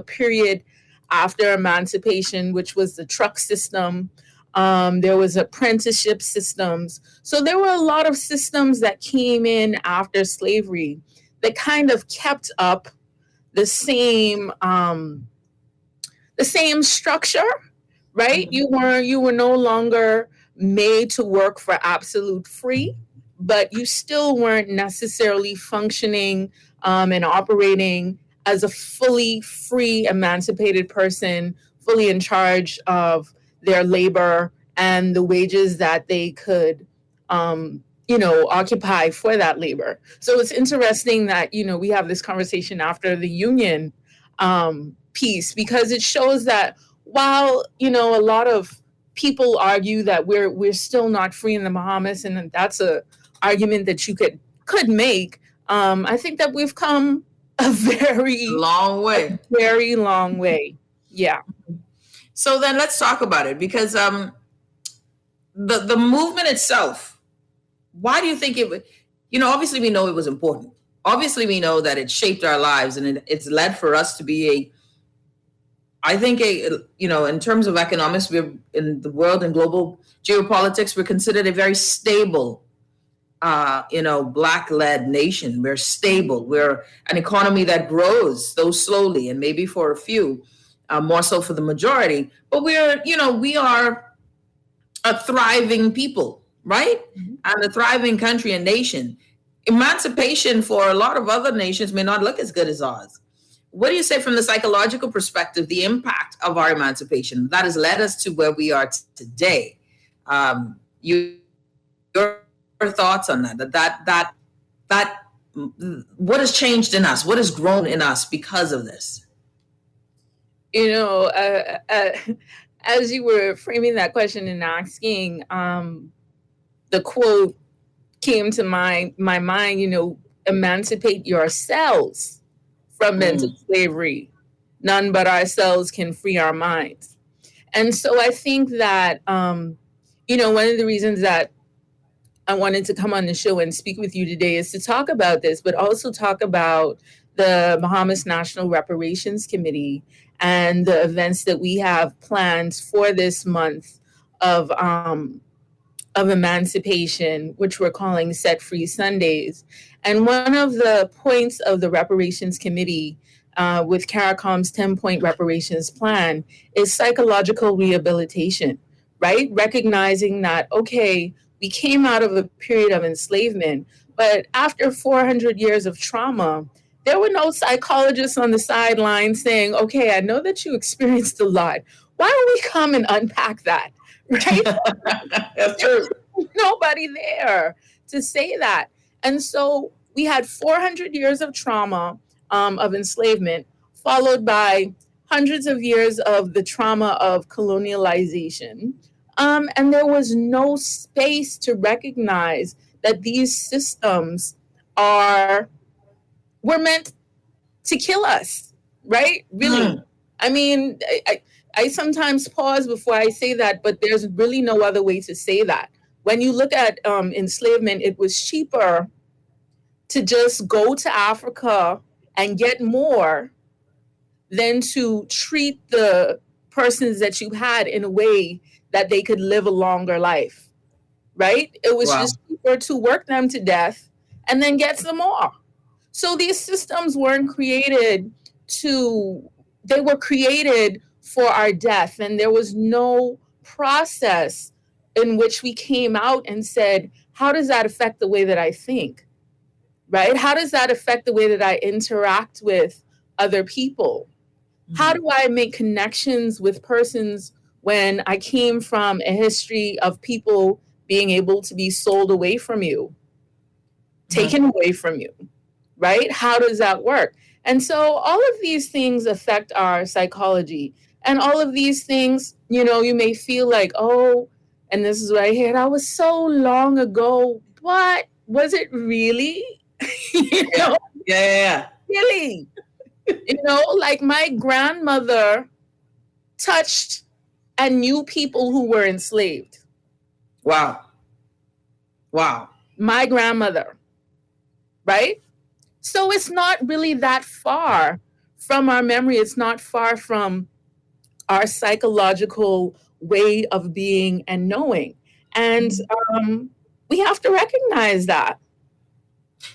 period after emancipation, which was the truck system. There was apprenticeship systems. So there were a lot of systems that came in after slavery that kind of kept up the same structure, right? You were no longer made to work for absolute free, but you still weren't necessarily functioning and operating as a fully free, emancipated person, fully in charge of their labor and the wages that they could, occupy for that labor. So it's interesting that, we have this conversation after the union piece, because it shows that while, a lot of people argue that we're still not free in the Bahamas, and that's a argument that you could make. I think that we've come a very long way. Very long way. Yeah. So then let's talk about it, because the movement itself, why do you think it would, obviously we know it was important. Obviously we know that it shaped our lives, and it's led for us to be in terms of economics, we're in the world and global geopolitics, we're considered a very stable, Black-led nation. We're stable. We're an economy that grows, though slowly, and maybe for a few, more so for the majority. But we are a thriving people, right? And a thriving country and nation. Emancipation for a lot of other nations may not look as good as ours. What do you say from the psychological perspective, the impact of our emancipation that has led us to where we are today? Your thoughts on that what has changed in us? What has grown in us because of this? As you were framing that question and asking, the quote came to my mind, emancipate yourselves from mental slavery. None but ourselves can free our minds. And so I think that, one of the reasons that I wanted to come on the show and speak with you today is to talk about this, but also talk about the Bahamas National Reparations Committee and the events that we have planned for this month of emancipation, which we're calling Set Free Sundays. And one of the points of the Reparations Committee with CARICOM's 10-point reparations plan is psychological rehabilitation, right? Recognizing that, okay, we came out of a period of enslavement, but after 400 years of trauma, there were no psychologists on the sidelines saying, okay, I know that you experienced a lot. Why don't we come and unpack that, right? That's true. Nobody there to say that. And so we had 400 years of trauma of enslavement, followed by hundreds of years of the trauma of colonialization. And there was no space to recognize that these systems were meant to kill us, right? Really. I mean, I sometimes pause before I say that, but there's really no other way to say that. When you look at enslavement, it was cheaper to just go to Africa and get more than to treat the persons that you had in a way that they could live a longer life, right? It was just cheaper to work them to death and then get some more. So these systems weren't created they were created for our death. And there was no process in which we came out and said, how does that affect the way that I think, right? How does that affect the way that I interact with other people? How do I make connections with persons when I came from a history of people being able to be sold away from you, taken away from you, right? How does that work? And so all of these things affect our psychology. And all of these things, you may feel like, oh, and this is what I hear, that was so long ago. But was it really? Yeah. Really? Like my grandmother touched and knew people who were enslaved. Wow. My grandmother, right? So it's not really that far from our memory. It's not far from our psychological way of being and knowing. And we have to recognize that.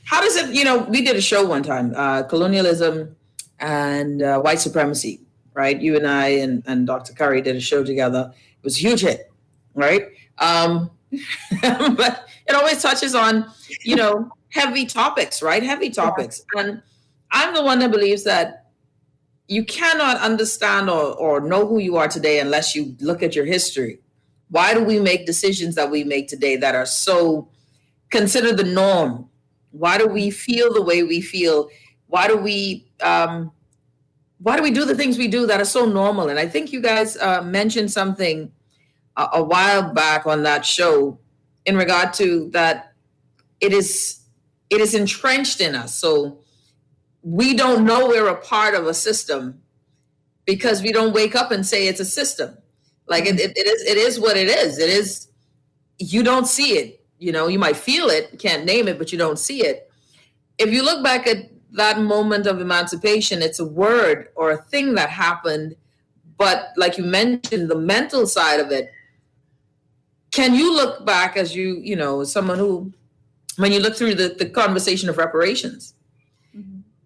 How does it, we did a show one time, colonialism and white supremacy, right? You and I and Dr. Curry did a show together. It was a huge hit, right? But it always touches on, heavy topics, right? Heavy topics. Yeah. And I'm the one that believes that you cannot understand or know who you are today unless you look at your history. Why do we make decisions that we make today that are so considered the norm? Why do we feel the way we feel? Why do we do the things we do that are so normal? And I think you guys mentioned something a while back on that show in regard to that it is entrenched in us. So we don't know we're a part of a system because we don't wake up and say it's a system. Like it is what it is. It is, you don't see it. You might feel it, can't name it, but you don't see it. If you look back at that moment of emancipation, it's a word or a thing that happened. But like you mentioned, the mental side of it, can you look back as someone who, when you look through the conversation of reparations,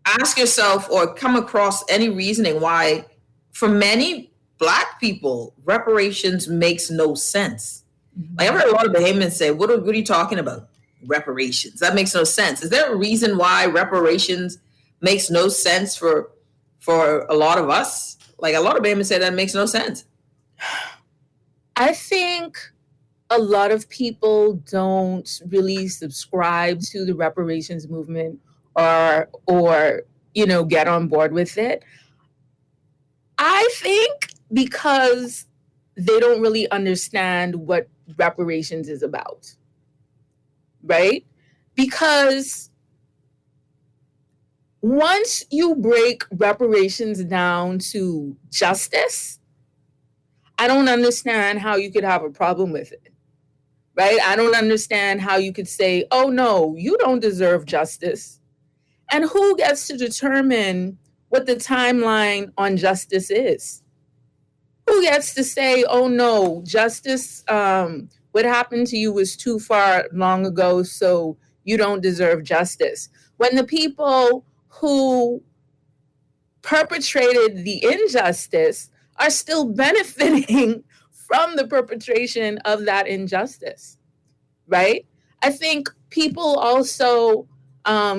ask yourself or come across any reasoning why, for many Black people, reparations makes no sense? Like I've heard a lot of Bahamians say, what are you talking about? Reparations. That makes no sense. Is there a reason why reparations makes no sense for a lot of us? Like a lot of Bahamians say that makes no sense. I think a lot of people don't really subscribe to the reparations movement or get on board with it. I think because they don't really understand what reparations is about, right? Because once you break reparations down to justice, I don't understand how you could have a problem with it, right? I don't understand how you could say, oh no, you don't deserve justice. And who gets to determine what the timeline on justice is? Who gets to say, oh no, justice, what happened to you was too far long ago, so you don't deserve justice? When the people who perpetrated the injustice are still benefiting from the perpetration of that injustice, right? I think people also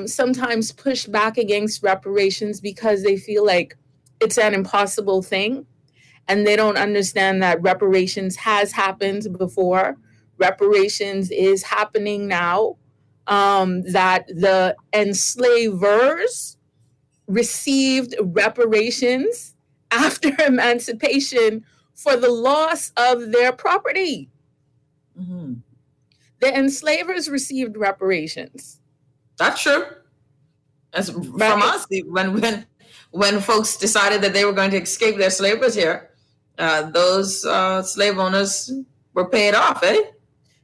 sometimes push back against reparations because they feel like it's an impossible thing. And they don't understand that reparations has happened before. Reparations is happening now. That the enslavers received reparations after emancipation for the loss of their property. Mm-hmm. The enslavers received reparations. That's true. That's right. From us. When folks decided that they were going to escape their slavers here, those slave owners were paid off, eh?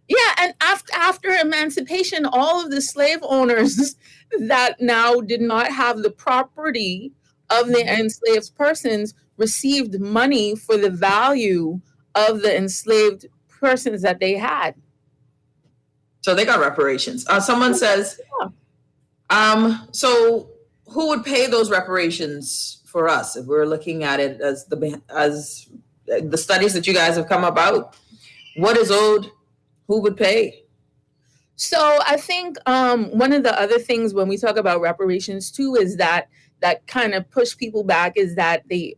Yeah, and after emancipation, all of the slave owners that now did not have the property of the enslaved persons received money for the value of the enslaved persons that they had. So they got reparations. Someone says, so who would pay those reparations for us if we're looking at it as the studies that you guys have come about? What is owed? Who would pay? So I think one of the other things when we talk about reparations too is that kind of push people back is that the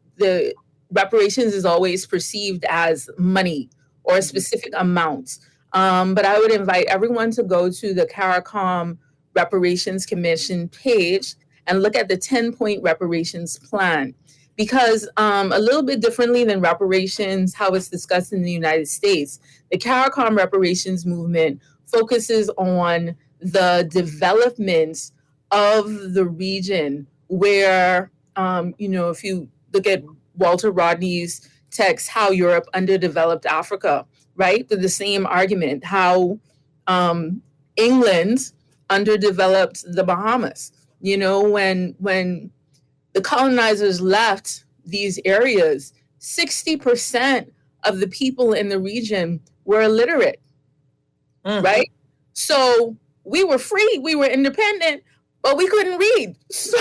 reparations is always perceived as money or a specific amount. But I would invite everyone to go to the CARICOM Reparations Commission page and look at the 10-point reparations plan. Because a little bit differently than reparations, how it's discussed in the United States, the CARICOM reparations movement focuses on the development of the region where, if you look at Walter Rodney's text, How Europe Underdeveloped Africa, right? The same argument, how England underdeveloped the Bahamas. When the colonizers left these areas, 60% of the people in the region were illiterate, right? So we were free, we were independent, but we couldn't read. So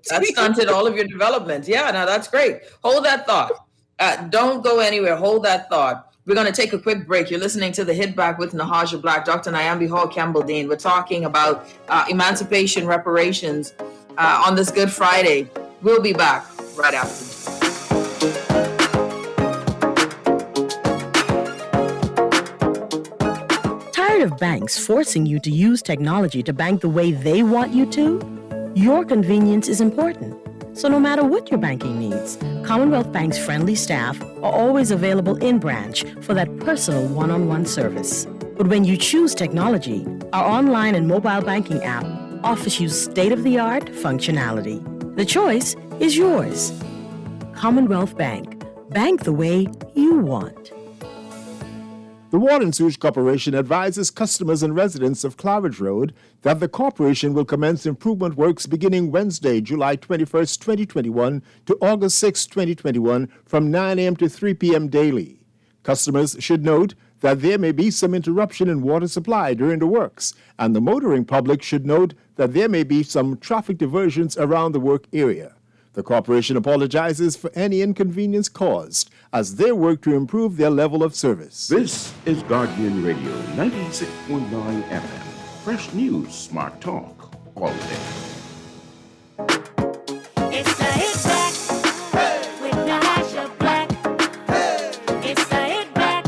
that stunted all of your development. Yeah, now that's great. Hold that thought. Don't go anywhere. Hold that thought. We're going to take a quick break. You're listening to The Hit Back with Nahaja Black, Dr. Nyambi Hall Campbell Dean. We're talking about emancipation reparations on this Good Friday. We'll be back right after this. Tired of banks forcing you to use technology to bank the way they want you to? Your convenience is important. So no matter what your banking needs, Commonwealth Bank's friendly staff are always available in branch for that personal one-on-one service. But when you choose technology, our online and mobile banking app offers you state-of-the-art functionality. The choice is yours. Commonwealth Bank. Bank the way you want. The Water and Sewage Corporation advises customers and residents of Claridge Road that the corporation will commence improvement works beginning Wednesday, July 21st, 2021 to August 6, 2021 from 9 a.m. to 3 p.m. daily. Customers should note that there may be some interruption in water supply during the works, and the motoring public should note that there may be some traffic diversions around the work area. The corporation apologizes for any inconvenience caused as they work to improve their level of service. This is Guardian Radio 96.9 FM. Fresh news, smart talk, all day. It's the Hit Back with Nahaja Black. It's the Hit Back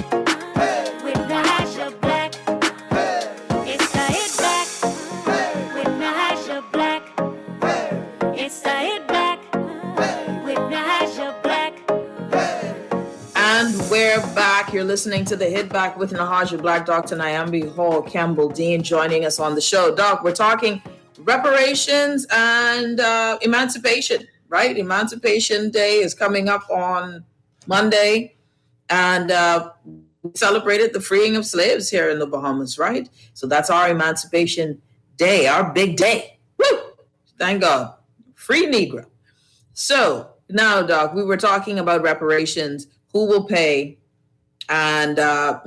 with Nahaja Black. It's the Hit Back with Nahaja Black. It's the Hit Back with Nahaja Black. And we're back. You're listening to The Hit Back with Nahaja Black, Dr. Nyambi Hall Campbell Dean joining us on the show. Doc, we're talking reparations and emancipation, right? Emancipation Day is coming up on Monday, and we celebrated the freeing of slaves here in the Bahamas, right? So that's our Emancipation Day, our big day. Woo! Thank God. Free Negro. So now, Doc, we were talking about reparations, who will pay, and, what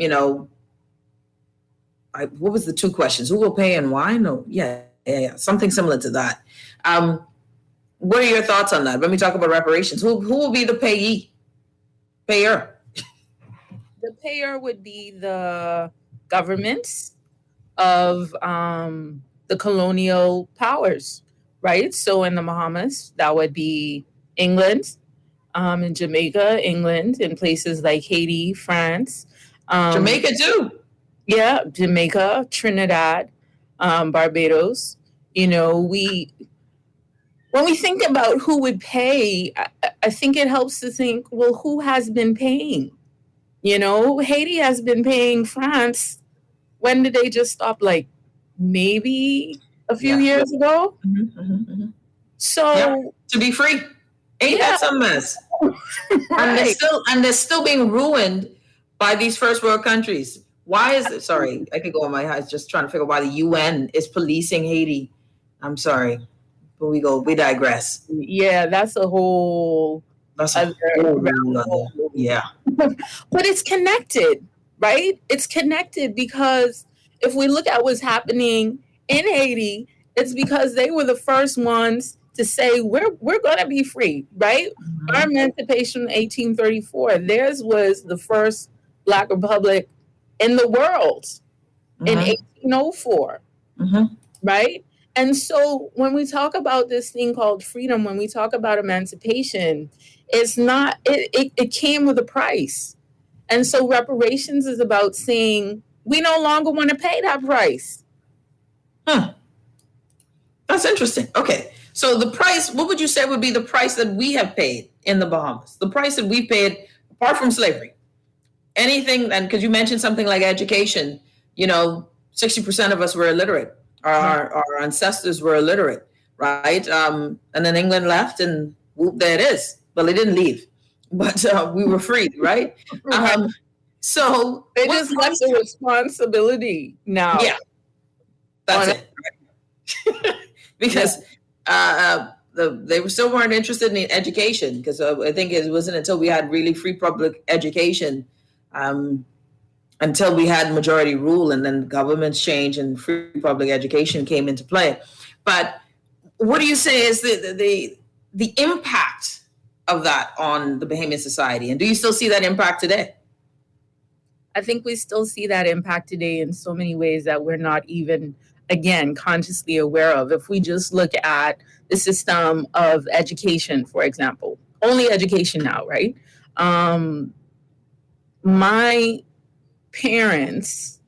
was the two questions? Who will pay and why? No, yeah, something similar to that. What are your thoughts on that? When we talk about reparations, who will be the payer? The payer would be the governments of the colonial powers, right? So in the Bahamas, that would be England, in Jamaica, England, in places like Haiti, France. Jamaica too. Yeah, Jamaica, Trinidad, Barbados. When we think about who would pay, I think it helps to think, well, who has been paying? Haiti has been paying France. When did they just stop? Like maybe a few years ago? So to be free. Ain't that some mess? Right. And they're still being ruined by these first world countries. Why is it? Sorry, I could go on my eyes just trying to figure out why the UN is policing Haiti. I'm sorry, but we digress. Yeah, that's a whole. Yeah. But it's connected, right? It's connected because if we look at what's happening in Haiti, it's because they were the first ones to say we're going to be free, right? Mm-hmm. Our emancipation in 1834, theirs was the first Black republic in the world in 1804, right? And so when we talk about this thing called freedom, when we talk about emancipation, it's not, it came with a price. And so reparations is about saying we no longer want to pay that price. That's interesting. Okay. So the price, what would you say would be the price that we have paid in the Bahamas? The price that we paid apart from slavery? Anything, and because you mentioned something like education, 60% of us were illiterate. Our ancestors were illiterate, right? And then England left and whoop, there it is. Well, they didn't leave, but we were free, right? So they just left the responsibility now. Yeah, that's it. Because they still weren't interested in education, because I think it wasn't until we had really free public education, until we had majority rule, and then governments changed and free public education came into play. But what do you say is the impact of that on the Bahamian society? And do you still see that impact today? I think we still see that impact today in so many ways that we're not even, again, consciously aware of. If we just look at the system of education, for example, only education now, right? My parents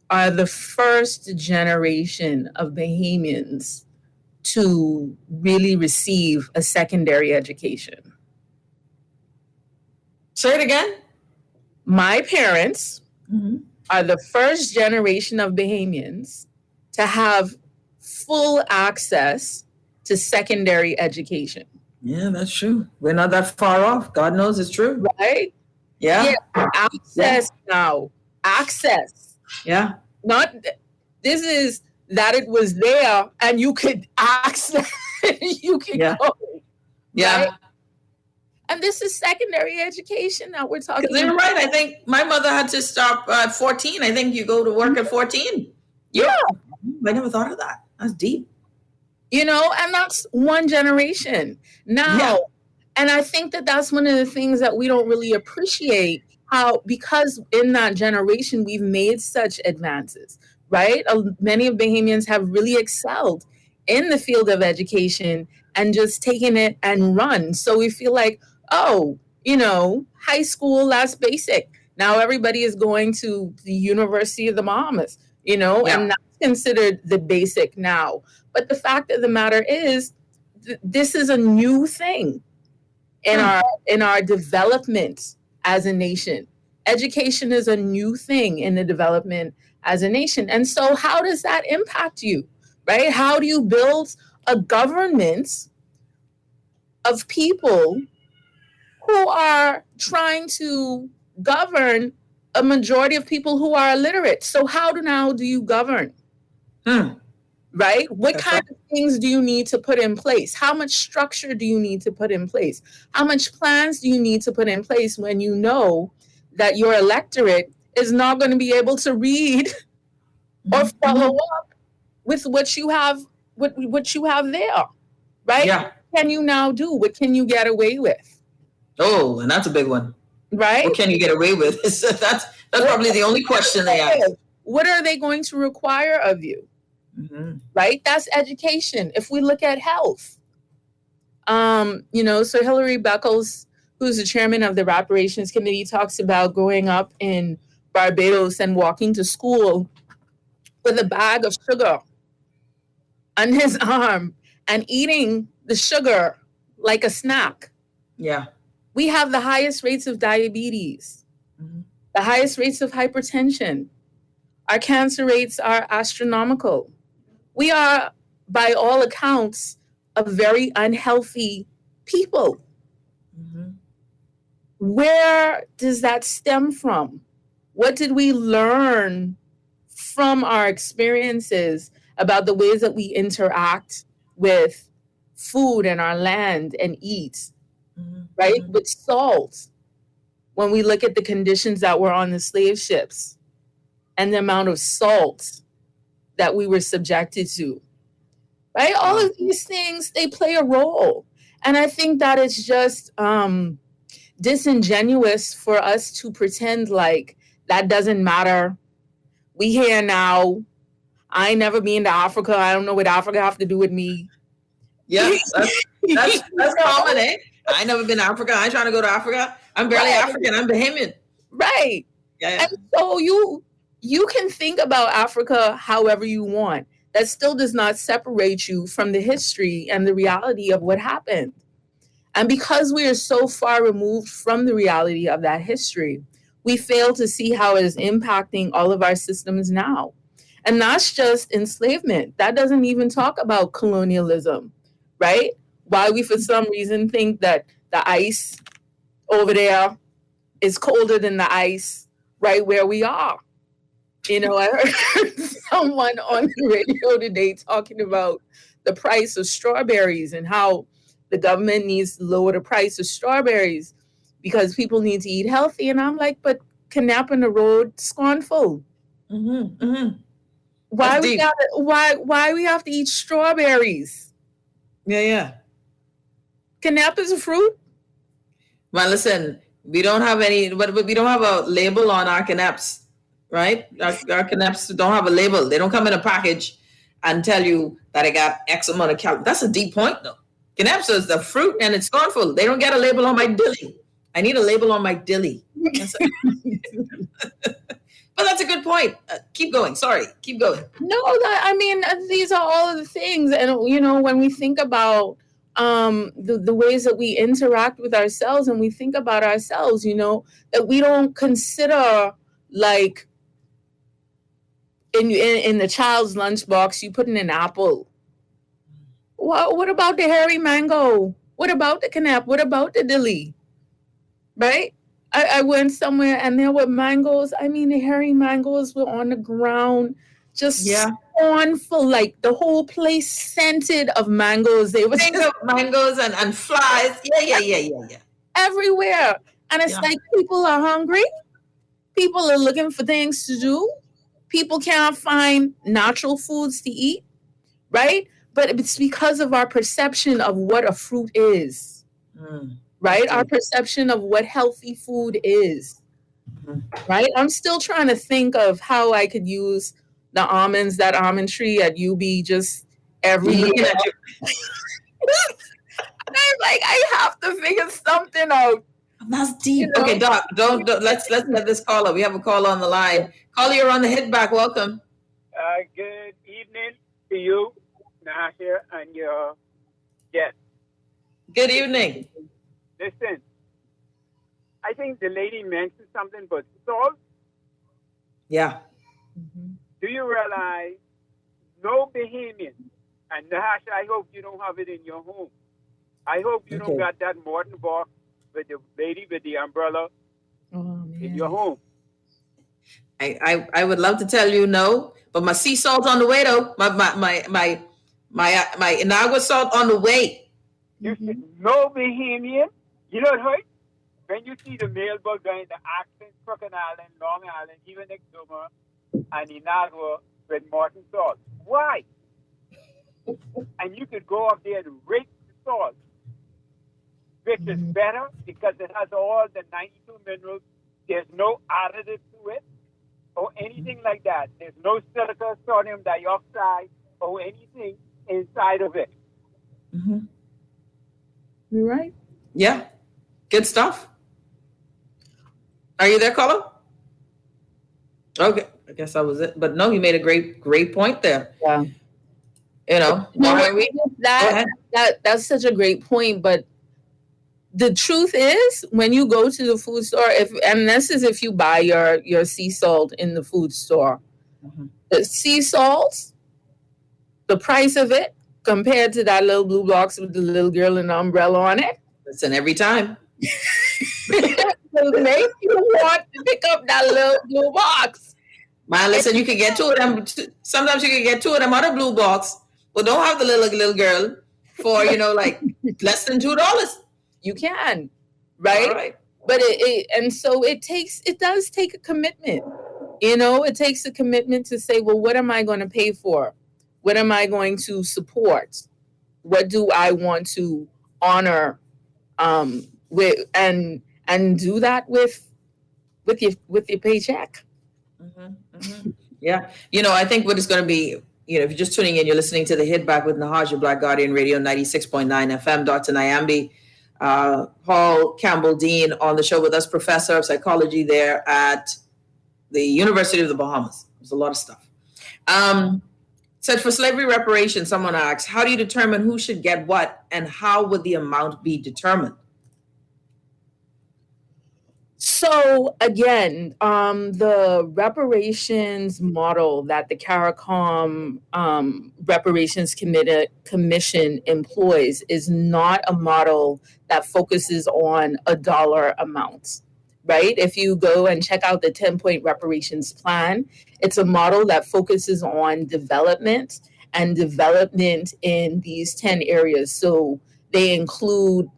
are the first generation of Bahamians to really receive a secondary education. Say it again. My parents are the first generation of Bahamians to have full access to secondary education. Yeah, that's true. We're not that far off. God knows it's true. Right? Yeah. Access now. Access. Yeah. Not, this is that it was there and you could access, you could go. Yeah. Right? And this is secondary education that we're talking about. You're right. I think my mother had to stop at 14. I think you go to work at 14. Yeah. I never thought of that. That's deep. You know, and that's one generation. Now, and I think that that's one of the things that we don't really appreciate, how, because in that generation, we've made such advances, right? Many of Bahamians have really excelled in the field of education and just taken it and run. So we feel like, oh, you know, high school, that's basic. Now everybody is going to the University of the Bahamas, you know, and that's considered the basic now. But the fact of the matter is, this is a new thing in our development as a nation. Education is a new thing in the development as a nation. And so how does that impact you, right? How do you build a government of people who are trying to govern a majority of people who are illiterate? So how do you govern? Right? What kind of things do you need to put in place? How much structure do you need to put in place? How much plans do you need to put in place when you know that your electorate is not going to be able to read or follow up with what you have, what you have there, right? Yeah. What can you now do? What can you get away with? Oh, and that's a big one. Right? What can you get away with? That's probably the only question they ask. What are they going to require of you? Right? That's education. If we look at health, you know, so Hillary Beckles, who's the chairman of the Reparations Committee, talks about growing up in Barbados and walking to school with a bag of sugar on his arm and eating the sugar like a snack. Yeah. We have the highest rates of diabetes, the highest rates of hypertension. Our cancer rates are astronomical. We are, by all accounts, a very unhealthy people. Where does that stem from? What did we learn from our experiences about the ways that we interact with food and our land and eat, right? With salt, when we look at the conditions that were on the slave ships and the amount of salt that we were subjected to, right? All of these things, they play a role. And I think that it's just disingenuous for us to pretend like that doesn't matter. We here now. I ain't never been to Africa. I don't know what Africa have to do with me. Yeah, that's common, eh? I ain't never been to Africa. I ain't trying to go to Africa. I'm barely African. I'm Bahamian. Right. Yeah. And so you can think about Africa however you want. That still does not separate you from the history and the reality of what happened. And because we are so far removed from the reality of that history, we fail to see how it is impacting all of our systems now. And that's just enslavement. That doesn't even talk about colonialism, right? Why we, for some reason, think that the ice over there is colder than the ice right where we are. You know, I heard someone on the radio today talking about the price of strawberries and how the government needs to lower the price of strawberries because people need to eat healthy. And I'm like, but Canap in the road, scornful. Why we have to eat strawberries? Yeah. Canap is a fruit. Well, listen, we don't have any, but we don't have a label on our Canaps, right? Our Canaps don't have a label. They don't come in a package and tell you that it got X amount of calories. That's a deep point, though. Canaps is the fruit and it's scornful. They don't get a label on my dilly. I need a label on my dilly. But that's a good point. Keep going. Sorry. Keep going. No, these are all of the things. And, you know, when we think about the ways that we interact with ourselves and we think about ourselves, you know, that we don't consider like in the child's lunchbox, you put in an apple. What about the hairy mango? What about the canap? What about the dilly? Right? I went somewhere and there were mangoes. I mean, the hairy mangoes were on the ground, just scornful, like the whole place scented of mangoes. They were mangoes and flies. Yeah. Everywhere. And it's like people are hungry. People are looking for things to do. People can't find natural foods to eat, right? But it's because of our perception of what a fruit is. Right? Our perception of what healthy food is, right? I'm still trying to think of how I could use the almonds, that almond tree at UB just every year. I'm like, I have to figure something out. That's deep. You know? Okay, Doc, don't let's let this caller. We have a caller on the line. Caller, you're on the hit back. Welcome. Good evening to you, Nahaja, and your guest. Good evening. Listen, I think the lady mentioned something about salt. Yeah. Do you realize no Bahamian, and Nahaja, I hope you don't have it in your home. I hope you don't got that Morton box with the lady with the umbrella in your home. I would love to tell you no, but my sea salt on the way though. My Inagua salt on the way. No Bahamian. You know what? When you see the mailbag going to Accent, Crooked Island, Long Island, even Exuma, and Inagua with Morton salt. Why? And you could go up there and rate the salt, which is better because it has all the 92 minerals. There's no additive to it or anything like that. There's no silica, sodium dioxide, or anything inside of it. You're right. Yeah. Good stuff. Are you there, caller? Okay. I guess that was it. But no, you made a great point there. Yeah. You know, that's such a great point. But the truth is, when you go to the food store, and this is if you buy your sea salt in the food store, the sea salt, the price of it compared to that little blue box with the little girl in the umbrella on it. Listen, every time. It'll make you want to pick up that little blue box. Man, listen, you can get two of them. Sometimes you can get two of them other blue box, but don't have the little girl for, like less than $2. You can, right? But it does take a commitment. It takes a commitment to say, well, what am I going to pay for? What am I going to support? What do I want to honor? With and do that with your paycheck. Yeah, I think what it's going to be, if you're just tuning in, you're listening to the Hit Back with Nahaja, Black Guardian Radio 96.9 FM. Dr. Nyambi, Paul Campbell Dean on the show with us, professor of psychology there at the University of the Bahamas. There's a lot of stuff. Said for slavery reparations, someone asks, how do you determine who should get what and how would the amount be determined? So again, the reparations model that the CARICOM Reparations Commission employs is not a model that focuses on a dollar amount. right? If you go and check out the 10-point reparations plan, it's a model that focuses on development and development in these 10 areas. So they include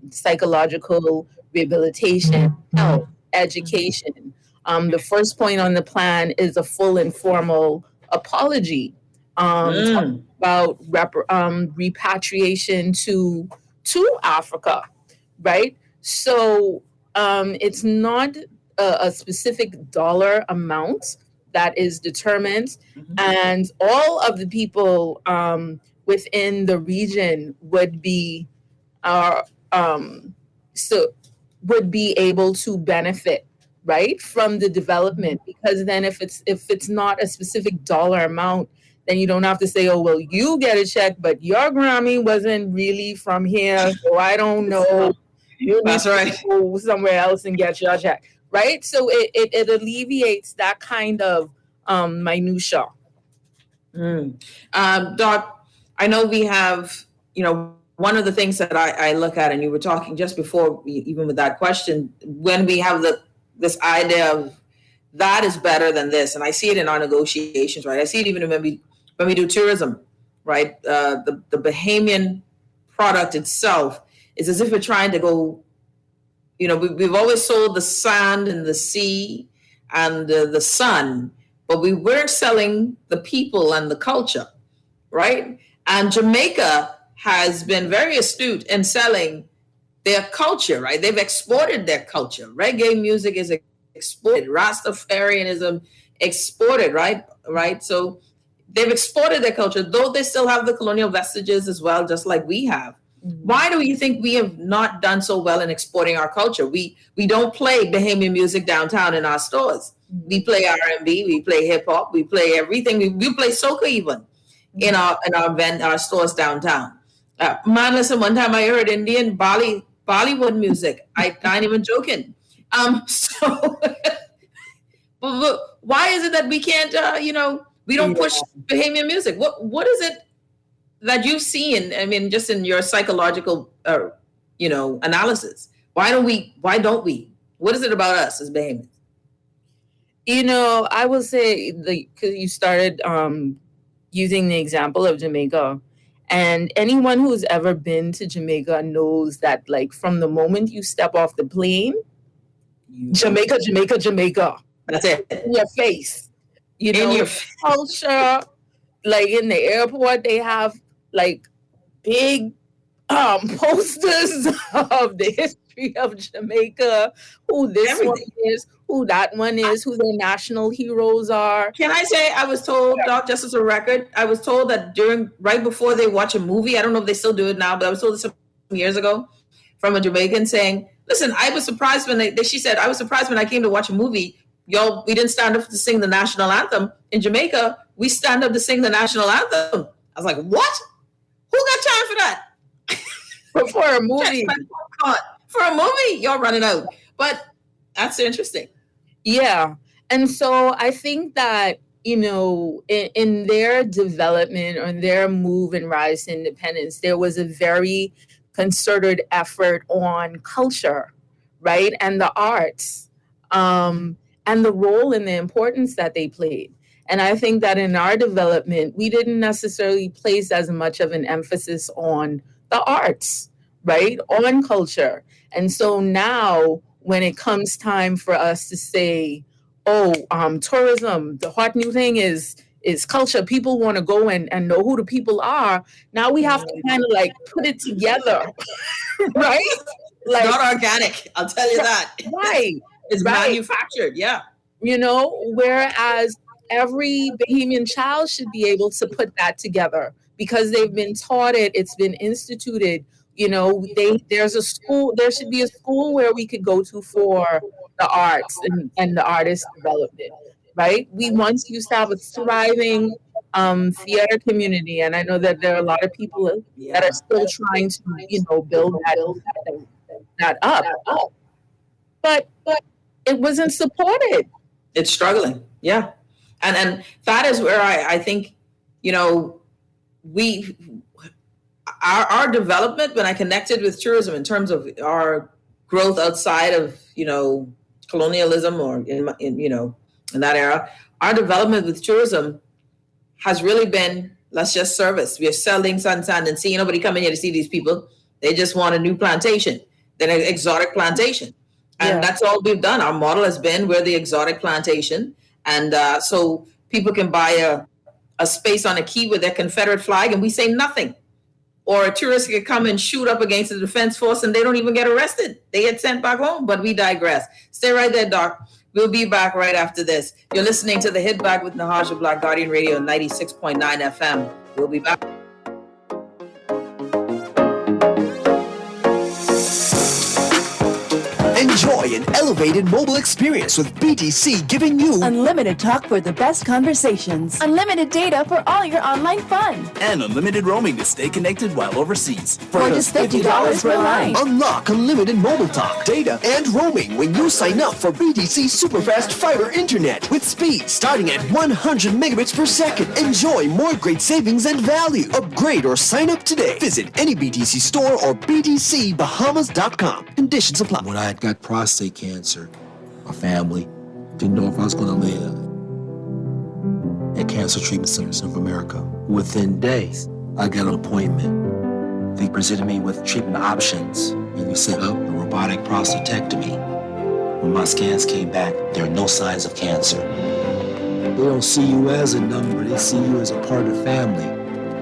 psychological rehabilitation, health, education. The first point on the plan is a full and formal apology, talking about repatriation to Africa, right? So it's not a specific dollar amount that is determined, and all of the people within the region would be would be able to benefit, right, from the development. Because then if it's not a specific dollar amount, then you don't have to say, oh, well, you get a check, but your Grammy wasn't really from here, so I don't know. You need to go somewhere else and get your check, right? So it alleviates that kind of minutia. Doc, I know we have, one of the things that I look at, and you were talking just before, even with that question, when we have this idea of that is better than this, and I see it in our negotiations, right? I see it even when we do tourism, right? The Bahamian product itself is as if we're trying to go, we've always sold the sand and the sea and the sun, but we weren't selling the people and the culture, right? And Jamaica has been very astute in selling their culture, right? They've exported their culture. Reggae music is exported. Rastafarianism exported, right? So they've exported their culture, though they still have the colonial vestiges as well, just like we have. Why do you think we have not done so well in exporting our culture? We don't play Bahamian music downtown in our stores. We play R&B, we play hip hop, we play everything. We play soca even in our stores downtown. Man, listen, one time I heard Indian Bollywood music. I ain't even joking. So why is it that we can't, we don't push Bahamian music? What is it that you've seen? I mean, just in your psychological, analysis, why don't we? What is it about us as Bahamians? I will say, because you started using the example of Jamaica, and anyone who's ever been to Jamaica knows that, like, from the moment you step off the plane, Jamaica. That's it. In your face. In your culture, like in the airport, they have like big posters of the history of Jamaica, who this one is, who that one is, who their national heroes are. Can I say, I was told, Doc, just as a record, I was told that right before they watch a movie, I don't know if they still do it now, but I was told this some years ago from a Jamaican saying, listen, I was surprised she said, I was surprised when I came to watch a movie, we didn't stand up to sing the national anthem. In Jamaica, we stand up to sing the national anthem. I was like, what? Who got time for that? For a movie. For a movie, y'all running out. But that's interesting. Yeah. And so I think that, in their development or their move and rise to independence, there was a very concerted effort on culture, right? And the arts, and the role and the importance that they played. And I think that in our development, we didn't necessarily place as much of an emphasis on the arts, right? On culture. And so now when it comes time for us to say, tourism, the hot new thing is culture. People want to go and know who the people are. Now we have to kind of like put it together, right? Like, it's not organic. I'll tell you that. Right. It's manufactured. Yeah. Whereas every Bahamian child should be able to put that together because they've been taught it. It's been instituted. There's a school. There should be a school where we could go to for the arts and the artist development, right? We once used to have a thriving theater community, and I know that there are a lot of people that are still trying to, build that up. But it wasn't supported. It's struggling, yeah, and that is where I think, our development, when I connected with tourism in terms of our growth outside of, colonialism or in that era, our development with tourism has really been, let's just service. We are selling sunshine and seeing nobody coming here to see these people. They just want a new plantation, then an exotic plantation. And that's all we've done. Our model has been, we're the exotic plantation. And so people can buy a space on a key with their Confederate flag and we say nothing. Or a tourist could come and shoot up against the defense force and they don't even get arrested. They get sent back home, but we digress. Stay right there, Doc. We'll be back right after this. You're listening to The Hit Back with Nahaja Black, Guardian Radio 96.9 FM. We'll be back. Enjoy an elevated mobile experience with BTC, giving you unlimited talk for the best conversations, unlimited data for all your online fun, and unlimited roaming to stay connected while overseas. For just $50 per line. Unlock unlimited mobile talk, data, and roaming when you sign up for BTC Superfast Fiber Internet with speed starting at 100 megabits per second. Enjoy more great savings and value. Upgrade or sign up today. Visit any BTC store or btcbahamas.com. Conditions apply. When I had got prostate cancer, my family didn't know if I was going to live. At Cancer Treatment Centers of America, within days, I got an appointment. They presented me with treatment options, and we set up a robotic prostatectomy. When my scans came back, there are no signs of cancer. They don't see you as a number, they see you as a part of the family.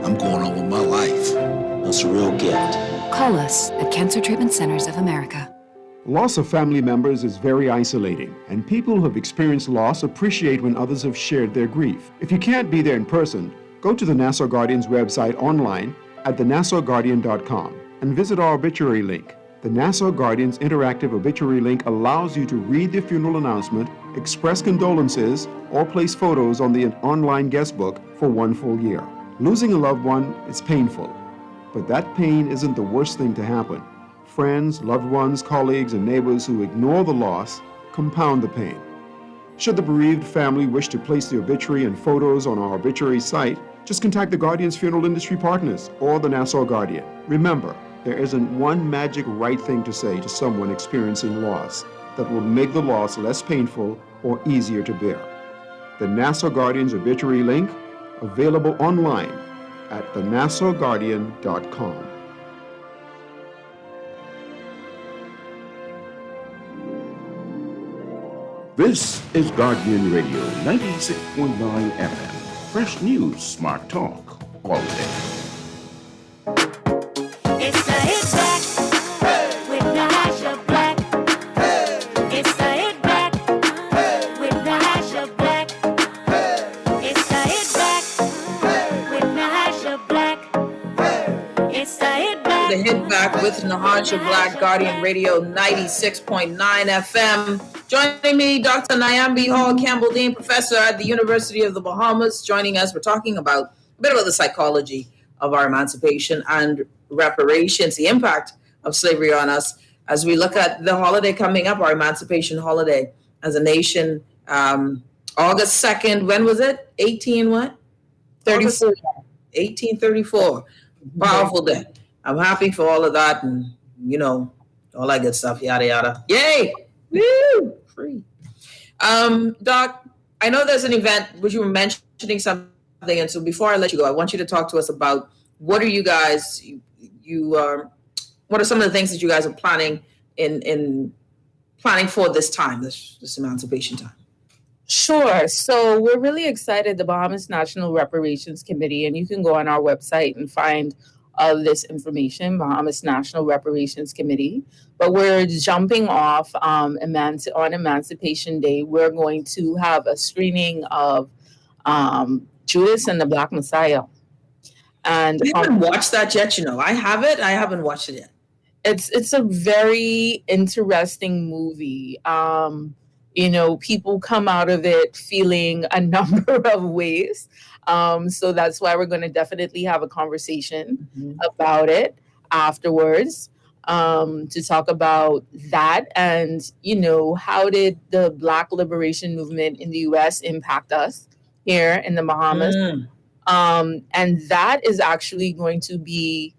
I'm going on with my life. It's a real gift. Call us at Cancer Treatment Centers of America. Loss of family members is very isolating, and people who have experienced loss appreciate when others have shared their grief. If you can't be there in person, go to the Nassau Guardian's website online at thenassauguardian.com and visit our obituary link. The Nassau Guardian's interactive obituary link allows you to read the funeral announcement, express condolences, or place photos on the online guest book for 1 full year. Losing a loved one is painful, but that pain isn't the worst thing to happen. Friends, loved ones, colleagues, and neighbors who ignore the loss compound the pain. Should the bereaved family wish to place the obituary and photos on our obituary site, just contact the Guardian's Funeral Industry Partners or the Nassau Guardian. Remember, there isn't one magic right thing to say to someone experiencing loss that will make the loss less painful or easier to bear. The Nassau Guardian's obituary link, available online at thenassauguardian.com. This is Guardian Radio 96.9 FM. Fresh news, smart talk, all day. It's the Hit Back with Nahaja Black. It's the Hit Back with Nahaja Black. It's the Hit Back with Nahaja Black. It's the Hit Back. The Hit Back with Nahaja Black, Guardian Radio 96.9 FM. Joining me, Dr. Nyambi Hall Campbell, Dean Professor at the University of the Bahamas. Joining us, we're talking about a bit about the psychology of our emancipation and reparations, the impact of slavery on us as we look at the holiday coming up, our emancipation holiday as a nation. August 2nd, when was it? 1834. Powerful day. I'm happy for all of that and, all that good stuff, yada, yada. Yay! Woo! Free. Doc, I know there's an event which you were mentioning something, and so before I let you go, I want you to talk to us about what are you guys, what are some of the things that you guys are planning in planning for this time, this emancipation time? Sure. So we're really excited, the Bahamas National Reparations Committee, and you can go on our website and find all of this information, Bahamas National Reparations Committee. But we're jumping off on Emancipation Day. We're going to have a screening of Judas and the Black Messiah. And I haven't watched that yet, I have it. I haven't watched it yet. It's a very interesting movie. People come out of it feeling a number of ways. So that's why we're going to definitely have a conversation about it afterwards, to talk about that and, how did the Black liberation movement in the U.S. impact us here in the Bahamas? And that is actually going to be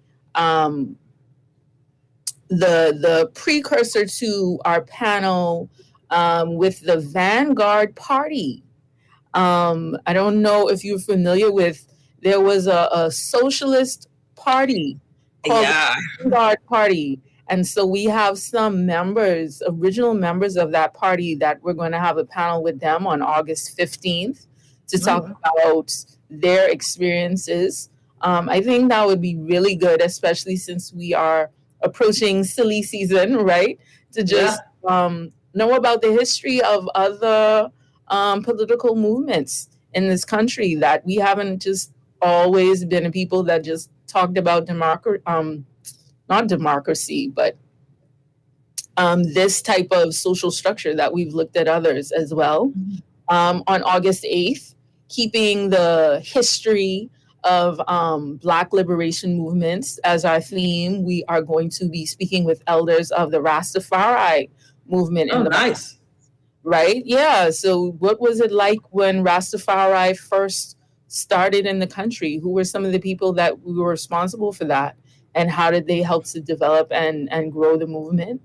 the precursor to our panel with the Vanguard Party. I don't know if you're familiar with, there was a socialist party called the Vanguard Party. And so we have some members, original members of that party, that we're going to have a panel with them on August 15th to talk about their experiences. I think that would be really good, especially since we are approaching silly season, right? To just know about the history of other political movements in this country, that we haven't just always been a people that just talked about not democracy, but this type of social structure, that we've looked at others as well. On August 8th, keeping the history of Black liberation movements as our theme, we are going to be speaking with elders of the Rastafari movement. Nice. Right? Yeah. So what was it like when Rastafari first started in the country? Who were some of the people that were responsible for that? And how did they help to develop and grow the movement?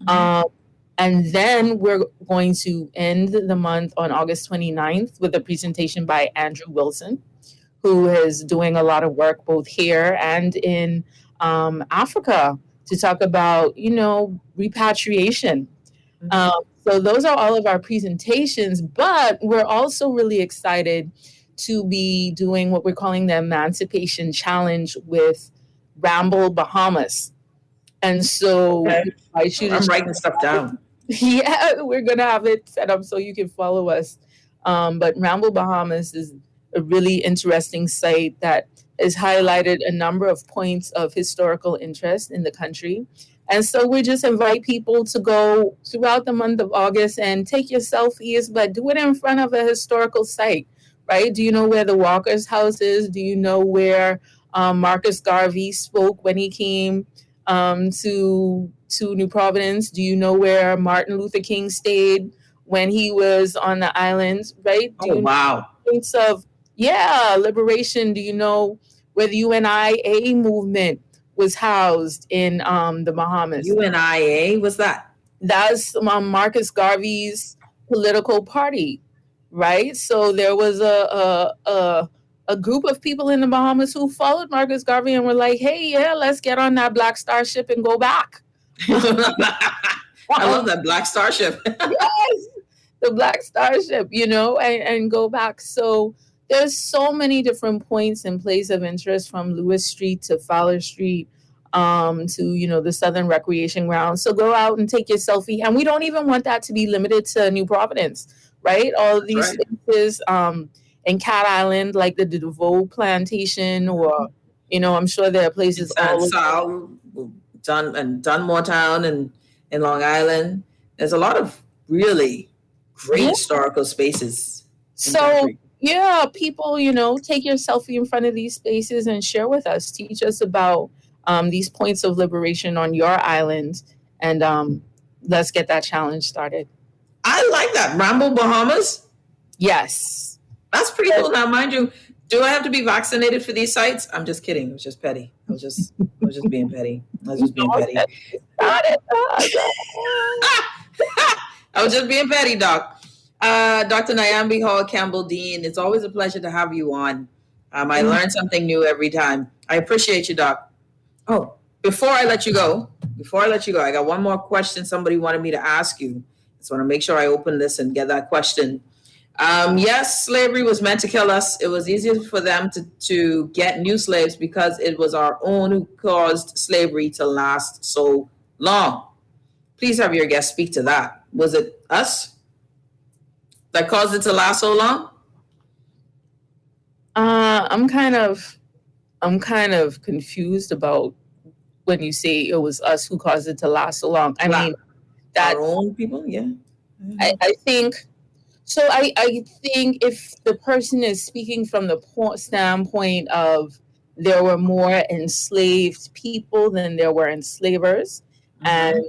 And then we're going to end the month on August 29th with a presentation by Andrew Wilson, who is doing a lot of work both here and in Africa to talk about, repatriation. So those are all of our presentations, but we're also really excited to be doing what we're calling the Emancipation Challenge with Ramble Bahamas. And so I'm writing stuff down. Yeah, we're going to have it set up so you can follow us. But Ramble Bahamas is a really interesting site that has highlighted a number of points of historical interest in the country. And so we just invite people to go throughout the month of August and take your selfies, but do it in front of a historical site, right? Do you know where the Walker's house is? Do you know where Marcus Garvey spoke when he came to New Providence? Do you know where Martin Luther King stayed when he was on the island, right? Do you know points of liberation? Do you know where the UNIA movement was housed in the Bahamas? UNIA, what's that? That's Marcus Garvey's political party, right? So there was a group of people in the Bahamas who followed Marcus Garvey and were like, hey, let's get on that Black Star ship and go back. I love that Black Star ship. Yes, the Black Star ship, and go back. So there's so many different points and places of interest, from Lewis Street to Fowler Street to, the Southern Recreation Grounds. So go out and take your selfie. And we don't even want that to be limited to New Providence, right? All of these spaces in Cat Island, like the DeVoe Plantation, or, I'm sure there are places all over. Dunmoretown and in Long Island. There's a lot of really great historical spaces. So, people, take your selfie in front of these spaces and share with us. Teach us about these points of liberation on your island. And let's get that challenge started. I like that. Ramble Bahamas? Yes. That's pretty cool. Now, mind you, do I have to be vaccinated for these sites? I'm just kidding. It was just petty. I was just being petty. I was just being petty. I was just being petty, Doc. Dr. Nyambi Hall Campbell Dean, it's always a pleasure to have you on. I learn something new every time. I appreciate you, Doc. Oh, before I let you go, I got one more question somebody wanted me to ask you. Just want to make sure I open this and get that question. Yes, slavery was meant to kill us. It was easier for them to get new slaves because it was our own who caused slavery to last so long. Please have your guest speak to that. Was it us that caused it to last so long? I'm kind of confused about when you say it was us who caused it to last so long. I mean, that our own people, yeah. I think. So I think if the person is speaking from the standpoint of there were more enslaved people than there were enslavers, and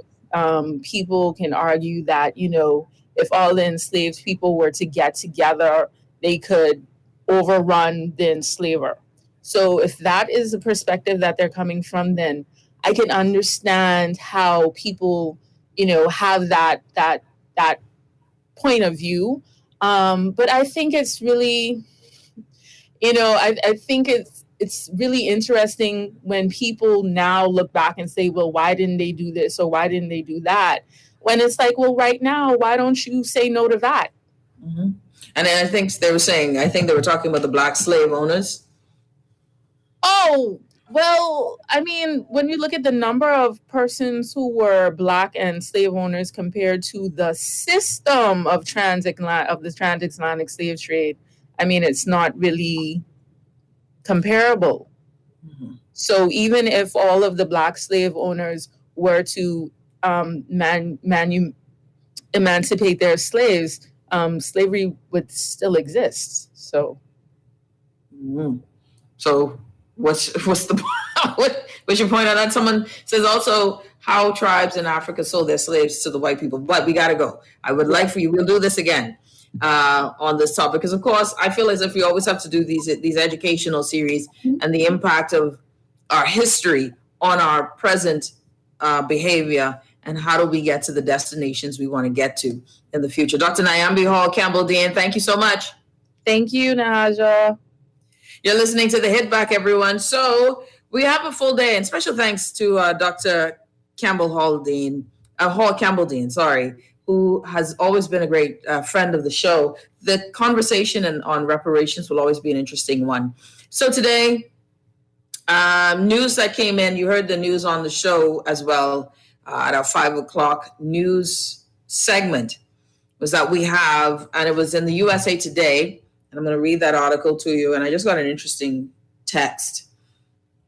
people can argue that, if all the enslaved people were to get together, they could overrun the enslaver. So if that is the perspective that they're coming from, then I can understand how people, have that point of view. But I think it's really, I think it's really interesting when people now look back and say, well, why didn't they do this or why didn't they do that? When it's like, well, right now, why don't you say no to that? Mm-hmm. And I think they were talking about the black slave owners. Oh, well, I mean, when you look at the number of persons who were black and slave owners compared to the system of the transatlantic slave trade, I mean, it's not really comparable. Mm-hmm. So even if all of the black slave owners were to emancipate their slaves, slavery would still exist. So, so what's the what's your point on that? Someone says also how tribes in Africa sold their slaves to the white people, but we got to go. I would like for you. We'll do this again on this topic because, of course, I feel as if we always have to do these educational series and the impact of our history on our present behavior. And how do we get to the destinations we want to get to in the future? Dr. Nyambi Hall Campbell-Dean, thank you so much. Thank you, Nahaja. You're listening to The Hit Back, everyone. So we have a full day, and special thanks to Dr. Hall Campbell-Dean, who has always been a great friend of the show. The conversation on reparations will always be an interesting one. So today, news that came in, you heard the news on the show as well. At our 5 o'clock news segment was that we have, and it was in the USA Today, and I'm going to read that article to you, and I just got an interesting text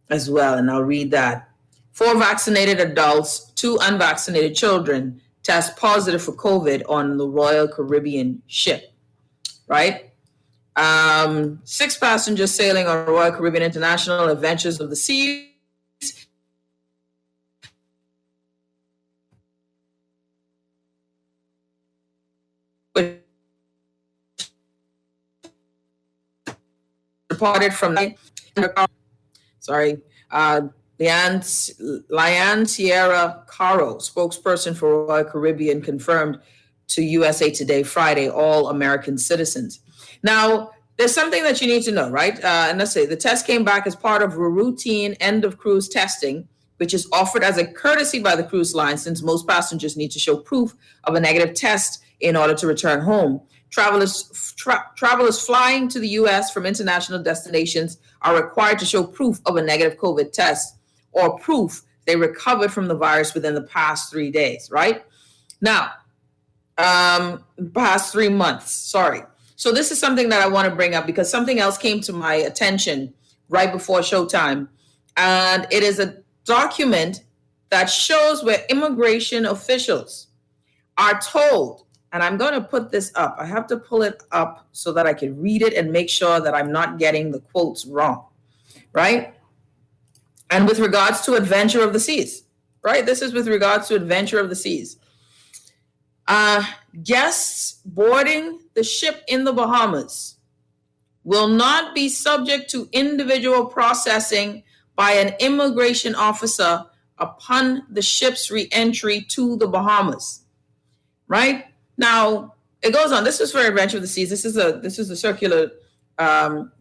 as well, and I'll read that. 4 vaccinated adults, 2 unvaccinated children test positive for COVID on the Royal Caribbean ship, right? 6 passengers sailing on Royal Caribbean International Adventures of the Seas departed from Liane Sierra Caro, spokesperson for Royal Caribbean, confirmed to USA Today Friday, all American citizens. Now, there's something that you need to know, right? And let's say the test came back as part of a routine end of cruise testing, which is offered as a courtesy by the cruise line since most passengers need to show proof of a negative test in order to return home. Travelers flying to the U.S. from international destinations are required to show proof of a negative COVID test or proof they recovered from the virus within the past 3 days, right? Now, past 3 months, sorry. So this is something that I want to bring up because something else came to my attention right before showtime. And it is a document that shows where immigration officials are told, and I'm going to put this up. I have to pull it up so that I can read it and make sure that I'm not getting the quotes wrong, right? And with regards to Adventure of the Seas, right? This is with regards to Adventure of the Seas. Guests boarding the ship in the Bahamas will not be subject to individual processing by an immigration officer upon the ship's re-entry to the Bahamas, right? Now, it goes on. This is for Adventure of the Seas. This is a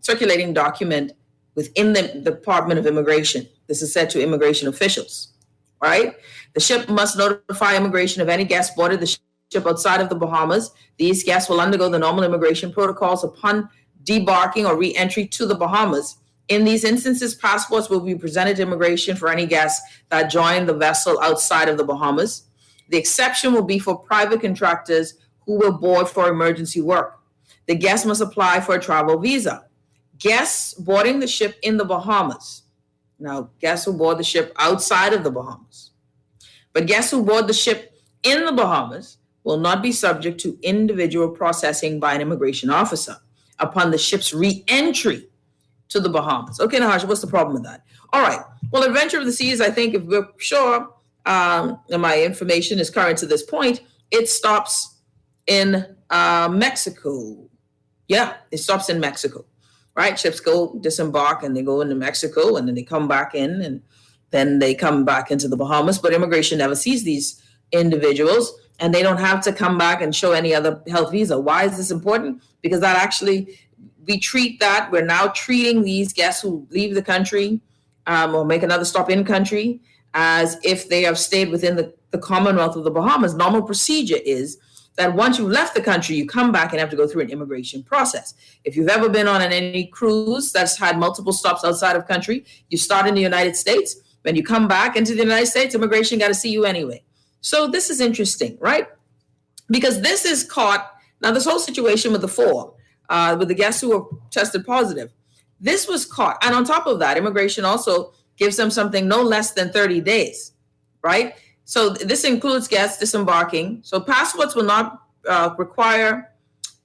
circulating document within the Department of Immigration. This is said to immigration officials, right? The ship must notify immigration of any guests boarded the ship outside of the Bahamas. These guests will undergo the normal immigration protocols upon debarking or re-entry to the Bahamas. In these instances, passports will be presented to immigration for any guests that join the vessel outside of the Bahamas. The exception will be for private contractors who will board for emergency work. The guest must apply for a travel visa. Guests boarding the ship in the Bahamas. Now, guests who board the ship outside of the Bahamas. But guests who board the ship in the Bahamas will not be subject to individual processing by an immigration officer upon the ship's re-entry to the Bahamas. Okay, Nahaja, what's the problem with that? All right. Well, Adventure of the Seas, I think if we're sure, and my information is current to this point, it stops in Mexico. Yeah, it stops in Mexico, right? Ships go disembark and they go into Mexico and then they come back in and then they come back into the Bahamas. But immigration never sees these individuals, and they don't have to come back and show any other health visa. Why is this important? Because that actually, we're now treating these guests who leave the country or make another stop in country as if they have stayed within the Commonwealth of the Bahamas. Normal procedure is that once you've left the country, you come back and have to go through an immigration process. If you've ever been on any cruise that's had multiple stops outside of country, you start in the United States. When you come back into the United States, immigration got to see you anyway. So this is interesting, right? Because this is caught, now this whole situation with the four, with the guests who were tested positive, this was caught. And on top of that, immigration also gives them something no less than 30 days, right? So this includes guests disembarking. So passports will not require,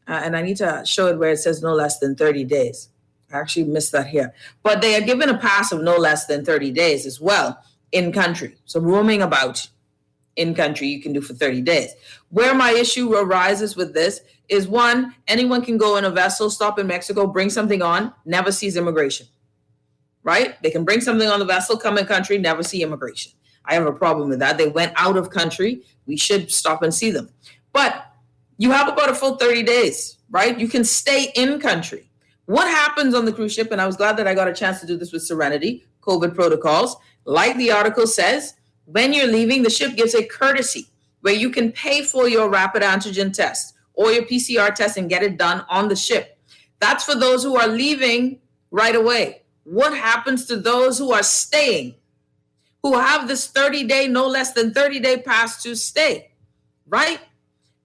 and I need to show it where it says no less than 30 days. I actually missed that here. But they are given a pass of no less than 30 days as well in country. So roaming about in country you can do for 30 days. Where my issue arises with this is, one, anyone can go in a vessel, stop in Mexico, bring something on, never sees immigration, right? They can bring something on the vessel, come in country, never see immigration. I have a problem with that. They went out of country. We should stop and see them. But you have about a full 30 days, right? You can stay in country. What happens on the cruise ship, and I was glad that I got a chance to do this with Serenity, COVID protocols, like the article says, when you're leaving, the ship gives a courtesy where you can pay for your rapid antigen test or your PCR test and get it done on the ship. That's for those who are leaving right away. What happens to those who are staying, who have this 30-day, no less than 30-day pass to stay, right?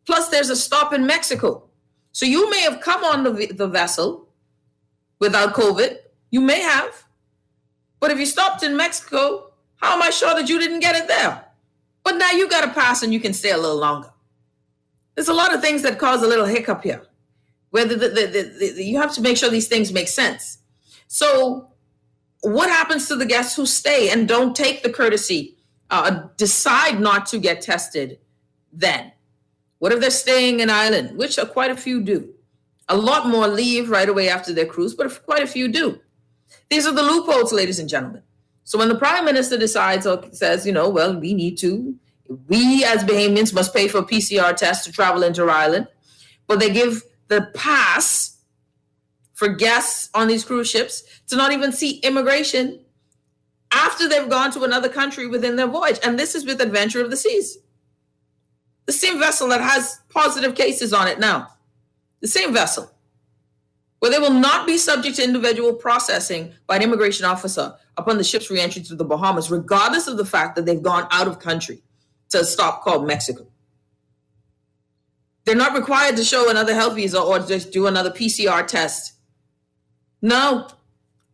Plus, there's a stop in Mexico. So you may have come on the vessel without COVID. You may have. But if you stopped in Mexico, how am I sure that you didn't get it there? But now you got a pass and you can stay a little longer. There's a lot of things that cause a little hiccup here, where you have to make sure these things make sense. So what happens to the guests who stay and don't take the courtesy, decide not to get tested then? What if they're staying in Ireland, which quite a few do? A lot more leave right away after their cruise, but quite a few do. These are the loopholes, ladies and gentlemen. So when the prime minister decides or says, well, we as Bahamians must pay for a PCR test to travel into Ireland, but they give the pass for guests on these cruise ships to not even see immigration after they've gone to another country within their voyage. And this is with Adventure of the Seas. The same vessel that has positive cases on it now. The same vessel. Where they will not be subject to individual processing by an immigration officer upon the ship's reentry to the Bahamas, regardless of the fact that they've gone out of country to a stop called Mexico. They're not required to show another health visa or just do another PCR test. No.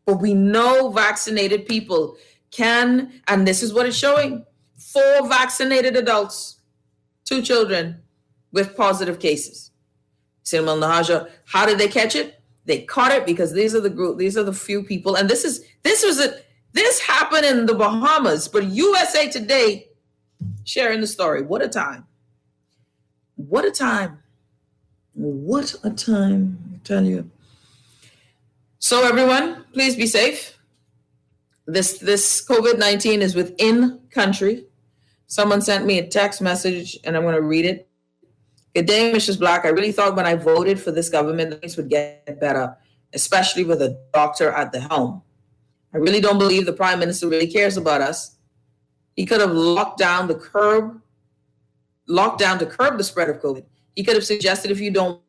But we know vaccinated people can, and this is what it's showing, 4 vaccinated adults, 2 children with positive cases. Say, well, Nahaja, how did they catch it? They caught it because these are the few people, and this happened in the Bahamas, but USA Today sharing the story. What a time. What a time. What a time, I tell you. So everyone, please be safe. This COVID-19 is within country. Someone sent me a text message and I'm going to read it. Good day, Mrs. Black. I really thought when I voted for this government, things would get better, especially with a doctor at the helm. I really don't believe the prime minister really cares about us. He could have locked down to curb the spread of COVID. He could have suggested if you don't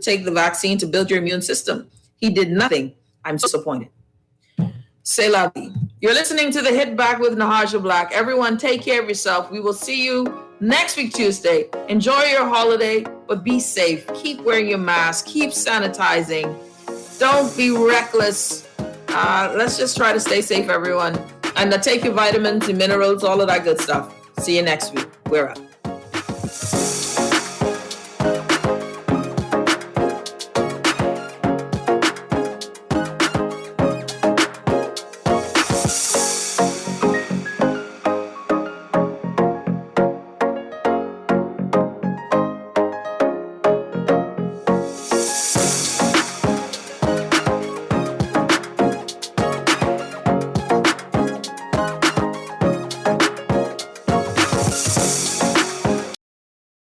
take the vaccine to build your immune system. He did nothing. I'm so disappointed. C'est la vie. You're listening to the Hit Back with Nahaja Black. Everyone, take care of yourself. We will see you next week, Tuesday. Enjoy your holiday, but be safe. Keep wearing your mask. Keep sanitizing. Don't be reckless. Let's just try to stay safe, everyone. And take your vitamins and minerals, all of that good stuff. See you next week. We're out.